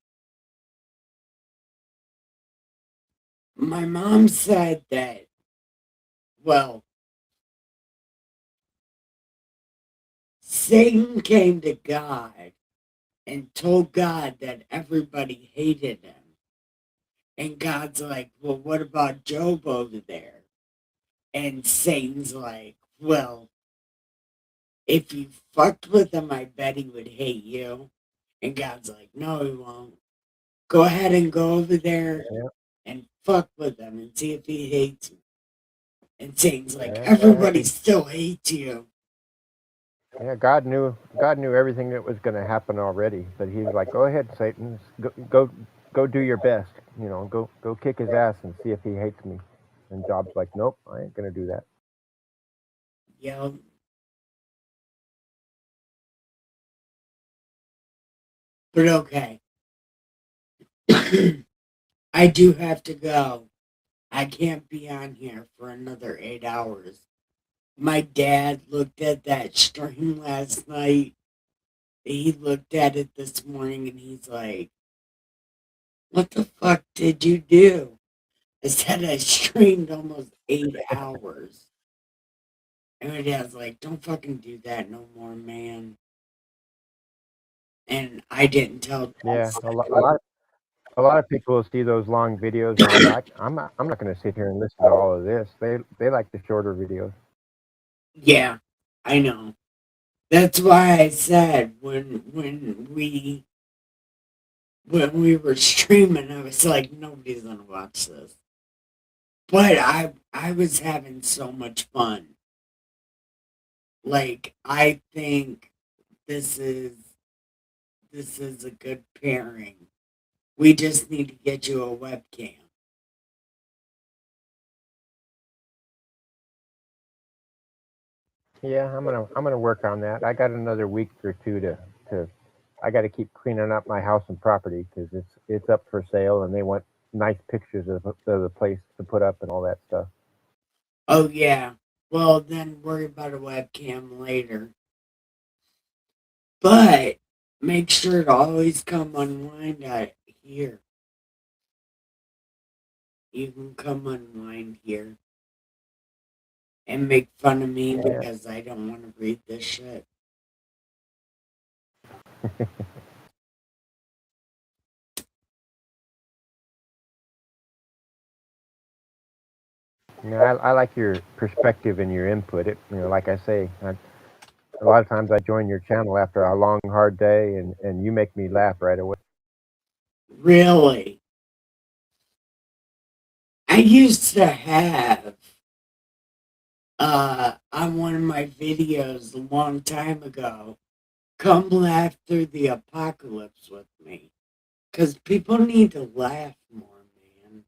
my mom said that, well, Satan came to God and told God that everybody hated him. And God's like, well, what about Job over there? And Satan's like, well, if you fucked with him, I bet he would hate you. And God's like, no, he won't. Go ahead and go over there Yeah, and fuck with him and see if he hates you. And Satan's like, yeah, everybody still hates you. yeah. God knew everything that was going to happen already, but He's like, go ahead, Satan, go do your best. Go kick his ass and see if he hates me. And Job's like, nope, I ain't going to do that. Yeah, but okay. I do have to go. I can't be on here for another 8 hours. My dad looked at that stream last night. He looked at it this morning and he's like, what the fuck did you do? I said I streamed almost 8 hours. And my dad's like, don't fucking do that no more, man. And I didn't tell Yeah, Dustin. a lot of people will see those long videos and like, I'm not going to sit here and listen to all of this. They like the shorter videos. Yeah, I know. That's why I said when we were streaming, I was like, nobody's gonna watch this. But I was having so much fun. Like, I think this is this is a good pairing. We just need to get you a webcam. Yeah, I'm gonna work on that. I got another week or two to I got to keep cleaning up my house and property because it's up for sale and they want nice pictures of the place to put up and all that stuff. Oh, yeah. Well, then worry about a webcam later. But make sure to always come unwind out here. You can come unwind here and make fun of me Yeah, because I don't want to read this shit. I like your perspective and your input. Like I say, a lot of times I join your channel after a long hard day, and you make me laugh right away. Really? I used to have on one of my videos a long time ago, come laugh through the apocalypse with me. Because people need to laugh more, man.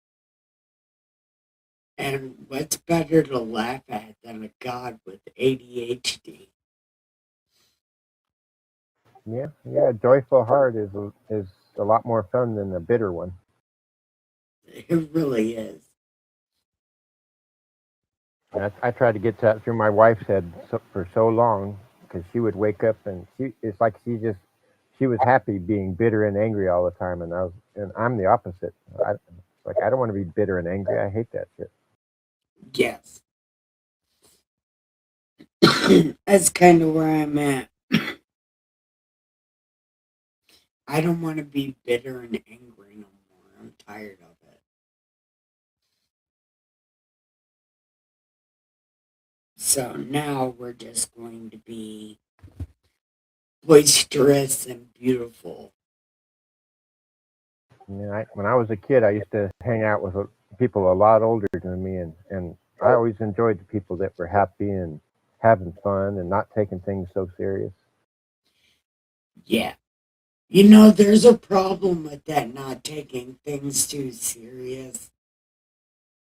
And what's better to laugh at than a god with ADHD? Yeah, a joyful heart is a lot more fun than a bitter one. It really is. And I tried to get that through my wife's head for so long because she would wake up and it's like she was happy being bitter and angry all the time, and I'm the opposite. I don't want to be bitter and angry. I hate that shit. Yes. That's kind of where I'm at. I don't want to be bitter and angry no more. I'm tired of it. So now we're just going to be boisterous and beautiful. When I was a kid, I used to hang out with people a lot older than me, and I always enjoyed the people that were happy and having fun and not taking things so serious. Yeah. You know, there's a problem with that not taking things too serious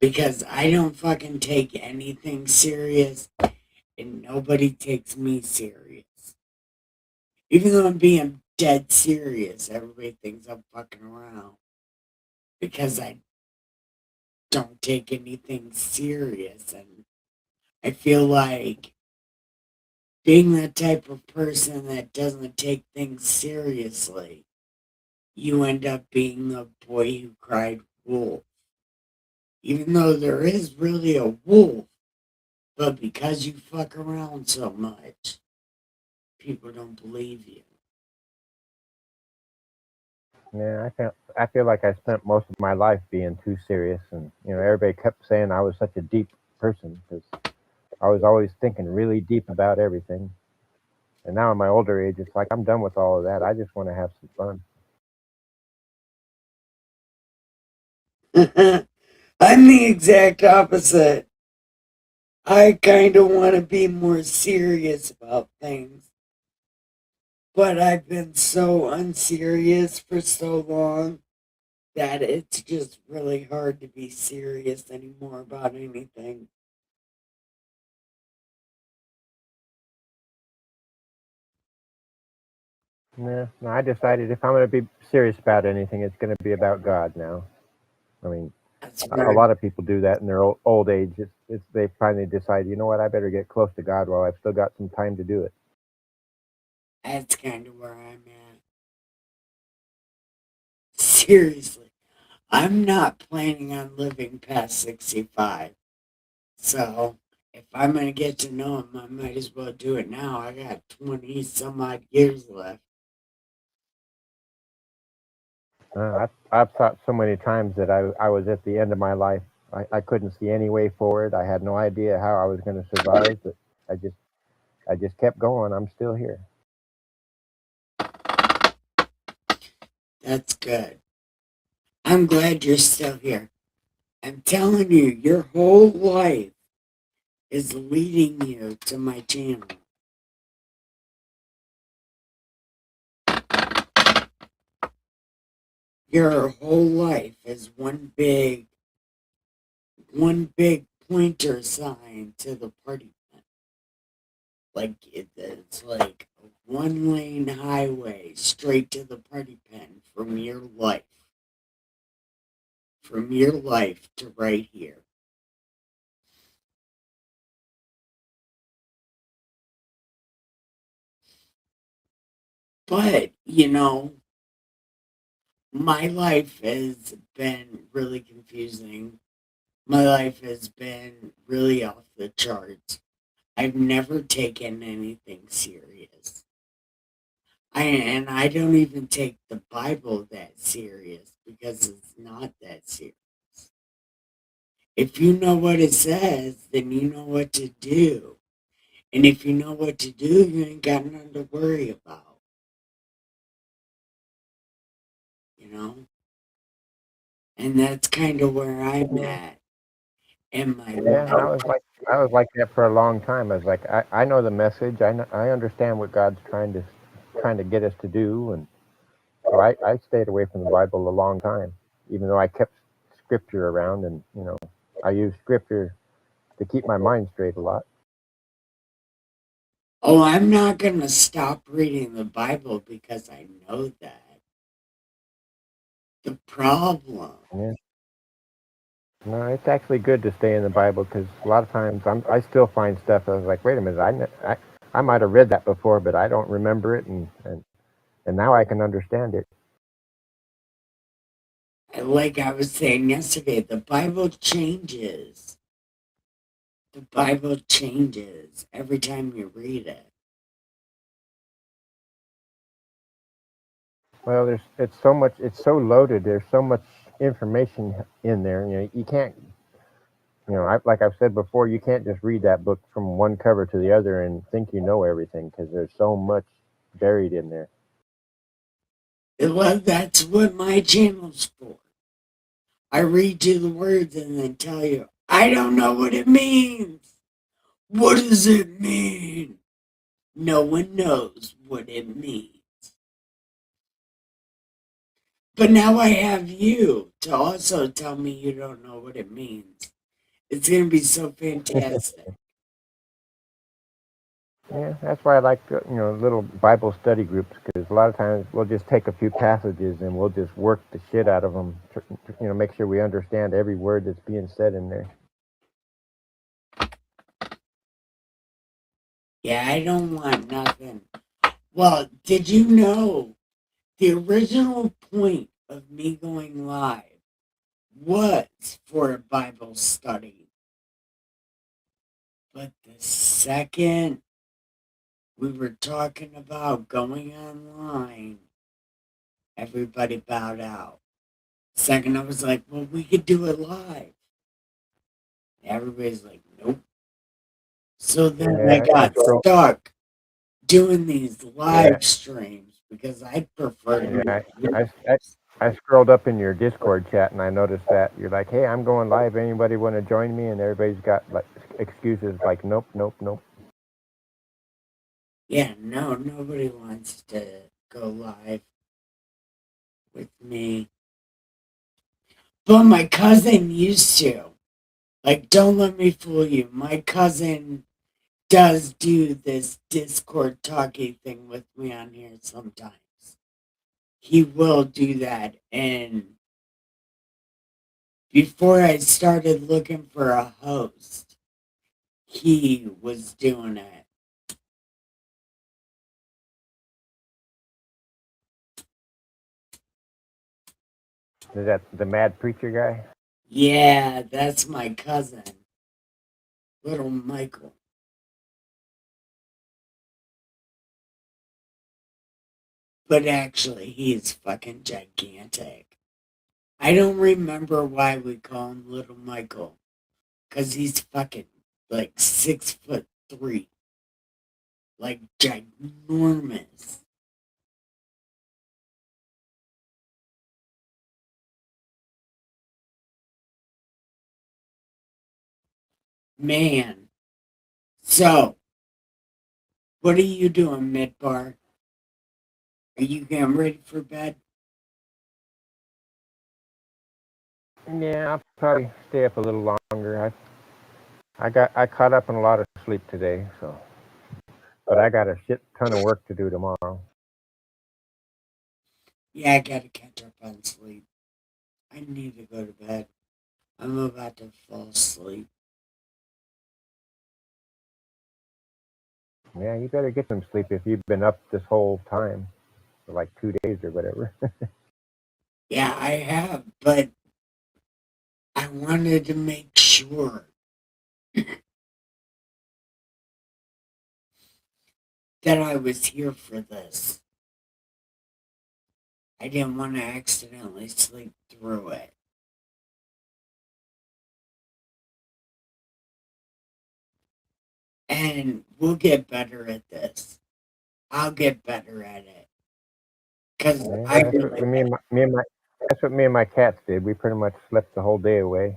because I don't fucking take anything serious and nobody takes me serious. Even though I'm being dead serious, everybody thinks I'm fucking around because I don't take anything serious. And I feel like being the type of person that doesn't take things seriously, you end up being the boy who cried wolf. Even though there is really a wolf, but because you fuck around so much, people don't believe you. Yeah, I feel like I spent most of my life being too serious, and everybody kept saying I was such a deep person because I was always thinking really deep about everything. And now in my older age, it's like I'm done with all of that. I just want to have some fun. I'm the exact opposite. I kind of want to be more serious about things, but I've been so unserious for so long that it's just really hard to be serious anymore about anything. Yeah, no, I decided if I'm going to be serious about anything, it's going to be about God now. I mean, That's a right. lot of people do that in their old age. They finally decide, you know what, I better get close to God while I've still got some time to do it. That's kind of where I'm at. Seriously, I'm not planning on living past 65. So if I'm going to get to know him, I might as well do it now. I got 20 some odd years left. I've thought so many times that I was at the end of my life. I couldn't see any way forward. I had no idea how I was going to survive, but I just I just kept going. I'm still here. That's good. I'm glad you're still here. I'm telling you, your whole life is leading you to my channel. Your whole life is one big pointer sign to the party. Like it's like a one-lane highway straight to the party pen from your life. From your life to right here. But, my life has been really confusing. My life has been really off the charts. I've never taken anything serious. And I don't even take the Bible that serious because it's not that serious. If you know what it says, then you know what to do. And if you know what to do, you ain't got nothing to worry about. You know? And that's kind of where I'm at in my Yeah, I life. was like that for a long time. I was like, I know the message. I understand what God's trying to get us to do, and so I stayed away from the Bible a long time, even though I kept scripture around, and I used scripture to keep my mind straight a lot. Oh, I'm not going to stop reading the Bible because I know that. The problem. Yeah. No, it's actually good to stay in the Bible because a lot of times I still find stuff. I was like, wait a minute, I might have read that before, but I don't remember it, and now I can understand it. Like I was saying yesterday, the Bible changes. The Bible changes every time you read it. Well, it's so loaded. There's so much information in there. You can't, like I've said before, you can't just read that book from one cover to the other and think you know everything because there's so much buried in there. Well, that's what my channel's for. I read you the words and then tell you, I don't know what it means. What does it mean? No one knows what it means. But now I have you to also tell me you don't know what it means. It's going to be so fantastic. Yeah, that's why I like little Bible study groups because a lot of times we'll just take a few passages and we'll just work the shit out of them. Make sure we understand every word that's being said in there. Yeah, I don't want nothing. Well, did you know the original point of me going live was for a Bible study? But the second we were talking about going online, everybody bowed out. Second, I was like, well, we could do it live. Everybody's like, nope. So then I Yeah, got stuck doing these yeah, live streams because I prefer to yeah. do I scrolled up in your Discord chat and I noticed that you're like, "Hey, I'm going live. Anybody want to join me?" And everybody's got like excuses like, "Nope, nope, nope." Yeah, no, nobody wants to go live with me. But my cousin used to. Like, don't let me fool you. My cousin does do this Discord talking thing with me on here sometimes. He will do that. And before I started looking for a host, he was doing it. Is that the mad preacher guy? Yeah, that's my cousin, little Michael. But actually, he's fucking gigantic. I don't remember why we call him Little Michael, because he's fucking like 6'3", like ginormous. Man. So, what are you doing, Midbar? Are you getting ready for bed? Yeah, I'll probably stay up a little longer. I caught up on a lot of sleep today, so but I got a shit ton of work to do tomorrow. Yeah, I gotta catch up on sleep. I need to go to bed. I'm about to fall asleep. Yeah, you better get some sleep if you've been up this whole time for like 2 days or whatever. Yeah, I have, but I wanted to make sure that I was here for this. I didn't want to accidentally sleep through it. And we'll get better at this. I'll get better at it. Because Yeah, I that's what really, that's what me and my cats did. We pretty much slept the whole day away.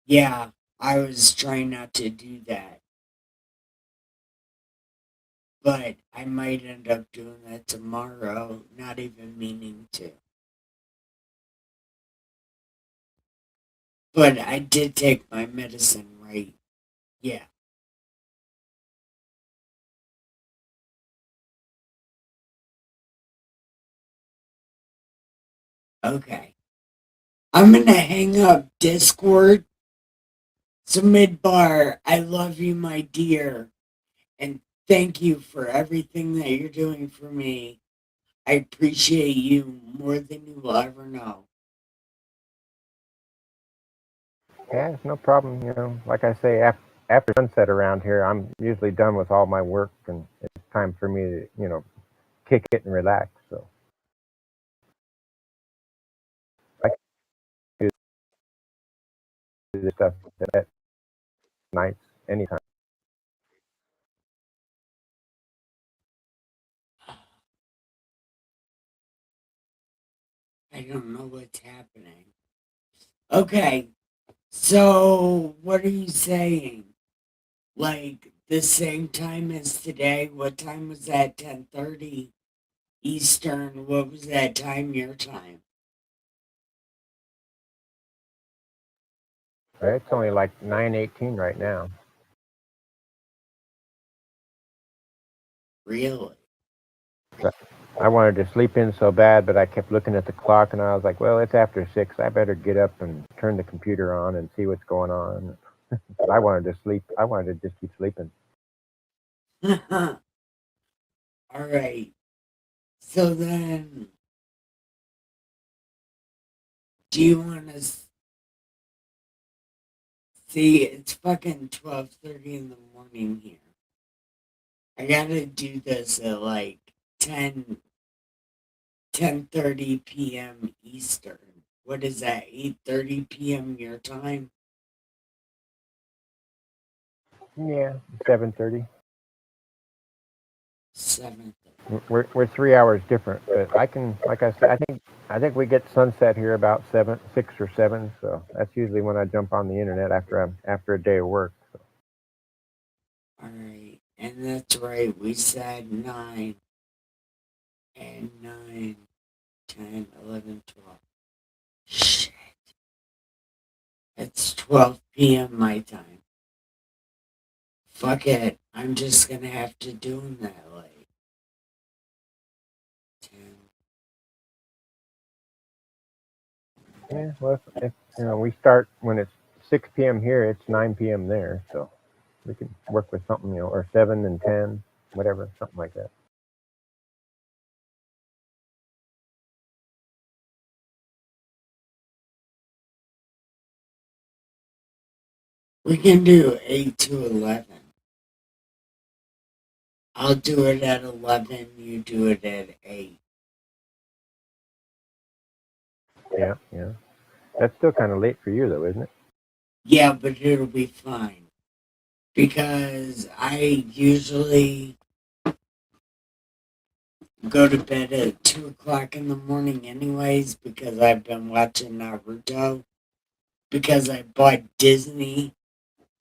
yeah, I was trying not to do that. But I might end up doing that tomorrow, not even meaning to. But I did take my medicine, right? Yeah. Okay. I'm going to hang up Discord. So, Midbar, I love you, my dear. And thank you for everything that you're doing for me. I appreciate you more than you will ever know. Yeah, it's no problem. You know, like I say, after sunset around here, I'm usually done with all my work, and it's time for me to, kick it and relax. So I can do this stuff at nights anytime. I don't know what's happening. Okay, so what are you saying? Like the same time as today? What time was that? 10:30 Eastern. What was that time? Your time? Right? It's only like 9:18 right now. Really? So I wanted to sleep in so bad, but I kept looking at the clock, and I was like, "Well, it's after 6. I better get up and turn the computer on and see what's going on." But I wanted to sleep. I wanted to just keep sleeping. All right. So then, do you want to see? It's fucking 12:30 in the morning here. I gotta do this at like 10:30 p.m. Eastern. What is that? 8:30 p.m. your time? Yeah, 7:30. 7. We're 3 hours different, but I can, like I said, I think we get sunset here about 6 or 7. So that's usually when I jump on the internet after a day of work. So. All right. And that's right. We said 9 and 9, 10, 11, 12. Shit. It's 12 p.m. my time. Fuck it. I'm just gonna have to do them that late. 10. Yeah, well, if we start when it's 6 p.m. here, it's 9 p.m. there, so we can work with something, or 7 and 10, whatever, something like that. We can do 8 to 11. I'll do it at 11. You do it at 8. Yeah, yeah. That's still kind of late for you, though, isn't it? Yeah, but it'll be fine. Because I usually go to bed at 2 o'clock in the morning, anyways, because I've been watching Naruto. Because I bought Disney,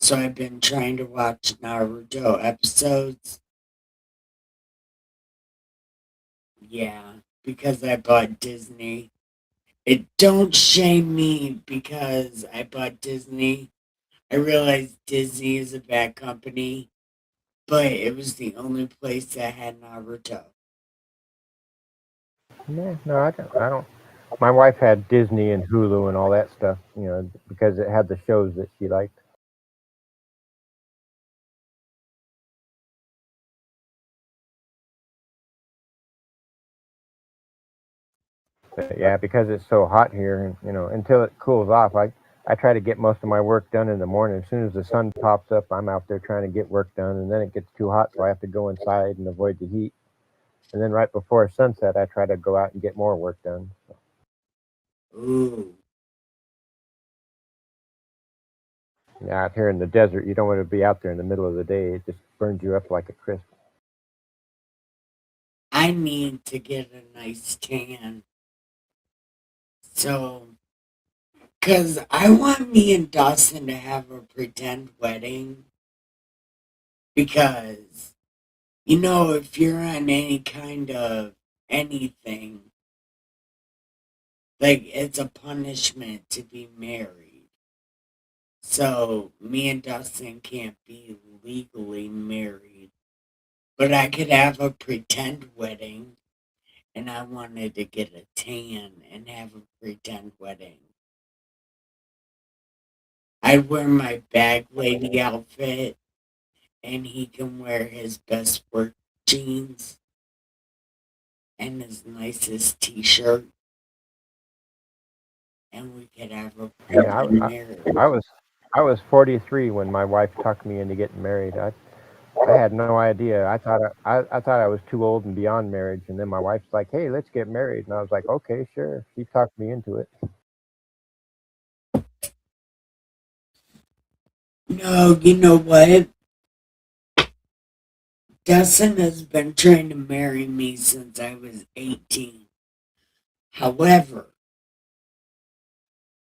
so I've been trying to watch Naruto episodes. Yeah, because I bought Disney. It don't shame me because I bought Disney. I realize Disney is a bad company, but it was the only place that had Naruto. Yeah, no, I don't. My wife had Disney and Hulu and all that stuff, because it had the shows that she liked. But yeah, because it's so hot here, and until it cools off, I try to get most of my work done in the morning. As soon as the sun pops up, I'm out there trying to get work done, and then it gets too hot, so I have to go inside and avoid the heat. And then right before sunset, I try to go out and get more work done. Ooh. Yeah, out here in the desert, you don't want to be out there in the middle of the day. It just burns you up like a crisp. I need to get a nice tan. So, because I want me and Dawson to have a pretend wedding. Because, if you're on any kind of anything, like it's a punishment to be married. So, me and Dustin can't be legally married. But I could have a pretend wedding, and I wanted to get a tan and have a pretend wedding. I'd wear my bag lady outfit, and he can wear his best work jeans and his nicest t-shirt, and we could have a Yeah, pretend marriage. I was 43 when my wife talked me into getting married. I had no idea. I thought I was too old and beyond marriage, and then my wife's like, "Hey, let's get married," and I was like, "Okay, sure." She talked me into it. No, you know what? Dustin has been trying to marry me since I was 18. However,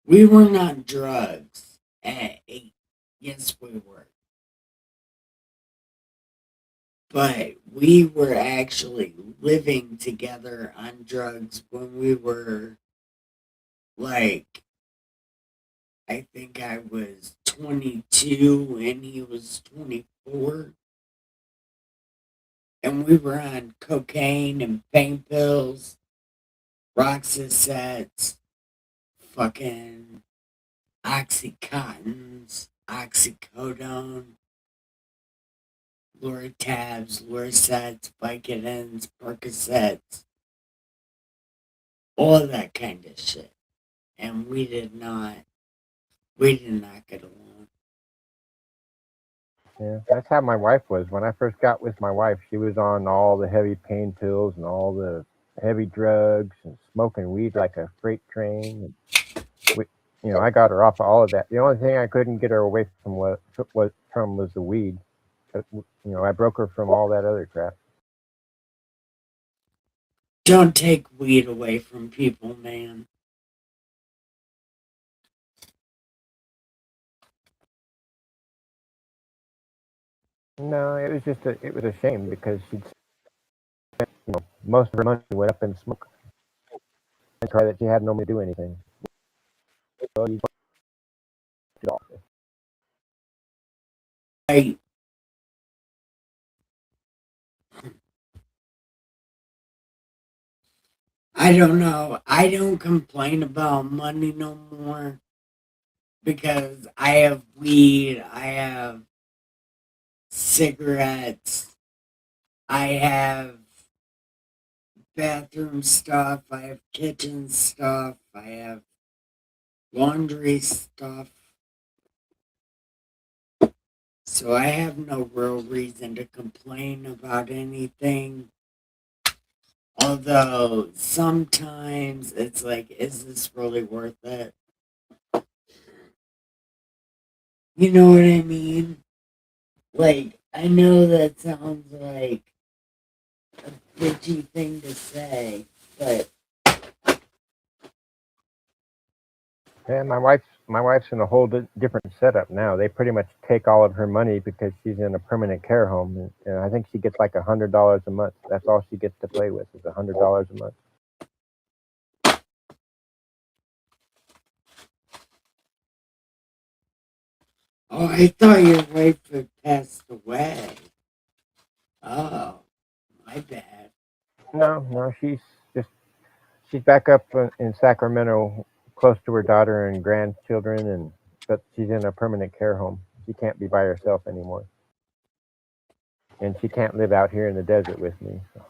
we weren't on drugs at 8. Yes, we were. But we were actually living together on drugs when we were like, I think I was 22 and he was 24. And we were on cocaine and pain pills, Roxasets, fucking Oxycontins, Oxycodone, Lortabs, Lorsets, Vicodins, Percocets, all that kind of shit. And we did not get along. Yeah, that's how my wife was. When I first got with my wife, she was on all the heavy pain pills and all the heavy drugs and smoking weed like a freight train. And we, I got her off of all of that. The only thing I couldn't get her away from was the weed. I broke her from all that other crap. Don't take weed away from people, man. No, it was a shame because most of her money went up in smoke. And try that she had no money to do anything. So you it off. I I don't know. I don't complain about money no more because I have weed, I have cigarettes, I have bathroom stuff, I have kitchen stuff, I have laundry stuff. So I have no real reason to complain about anything. Although sometimes it's like, is this really worth it? You know what I mean? Like, I know that sounds like a bitchy thing to say, but Yeah, my wife's in a whole different setup now. They pretty much take all of her money because she's in a permanent care home, and I think she gets like $100 a month. That's all she gets to play with is $100 a month. oh, I thought your wife had passed away. Oh, my bad. No, she's back up in Sacramento, close to her daughter and grandchildren, and but she's in a permanent care home. She can't be by herself anymore, and she can't live out here in the desert with me. So.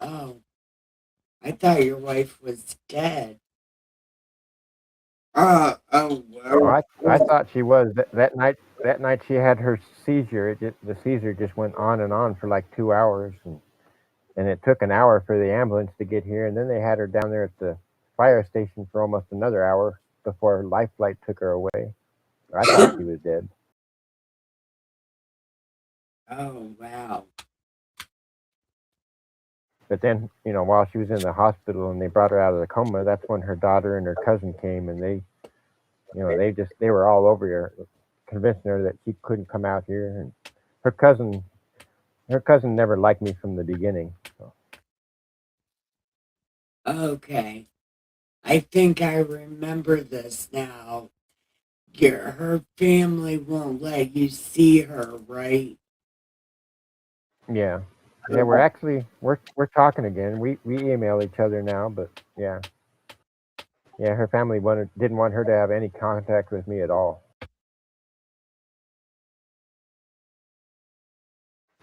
Oh, I thought your wife was dead. Oh, Oh, well. I thought she was that night. That night she had her seizure. The seizure just went on and on for like 2 hours, and it took an hour for the ambulance to get here, and then they had her down there at the fire station for almost another hour before life flight took her away. I thought she was dead. Oh, wow. But then, while she was in the hospital and they brought her out of the coma, that's when her daughter and her cousin came, and they were all over her, convincing her that she couldn't come out here. And her cousin, her cousin never liked me from the beginning. So. Okay. I think I remember this now. Her family won't let you see her, right? Yeah, we're talking again. We email each other now, but yeah, her family didn't want her to have any contact with me at all.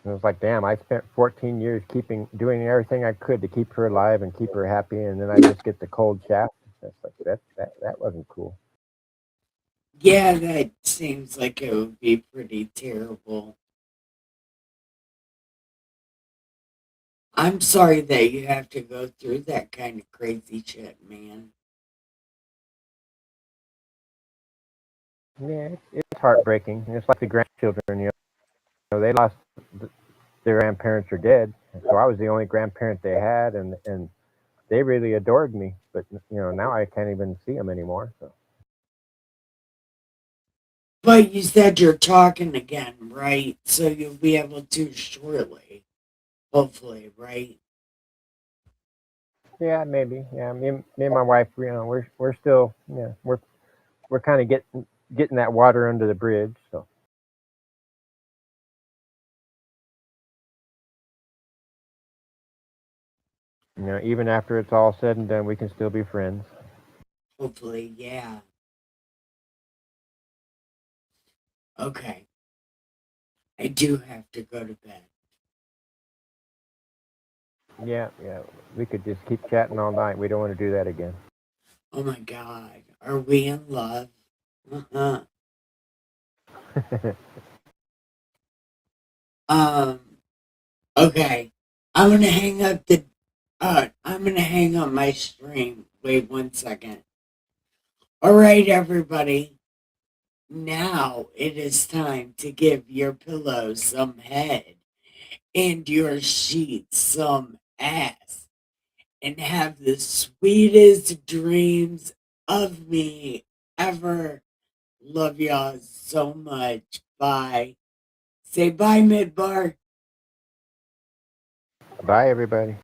And it was like, damn, I spent 14 years doing everything I could to keep her alive and keep her happy, and then I just get the cold shaft. That's like that wasn't cool. Yeah, that seems like it would be pretty terrible. I'm sorry that you have to go through that kind of crazy shit, man. Yeah, it's heartbreaking. It's like the grandchildren, they lost their grandparents are dead, so I was the only grandparent they had, and they really adored me. But now I can't even see them anymore. So. But you said you're talking again, right? So you'll be able to shortly, hopefully, right? Yeah, maybe. Yeah, me and my wife, we're still, we're kind of getting that water under the bridge. So. Even after it's all said and done, we can still be friends. Hopefully, yeah. Okay. I do have to go to bed. Yeah. We could just keep chatting all night. We don't want to do that again. Oh my God. Are we in love? Uh-huh. Um, okay. I'm gonna hang up I'm gonna hang up my stream. Wait 1 second. All right, everybody. Now it is time to give your pillow some head and your sheets some ass and have the sweetest dreams of me ever. Love y'all so much. Bye. Say bye, Midbar. Bye, everybody.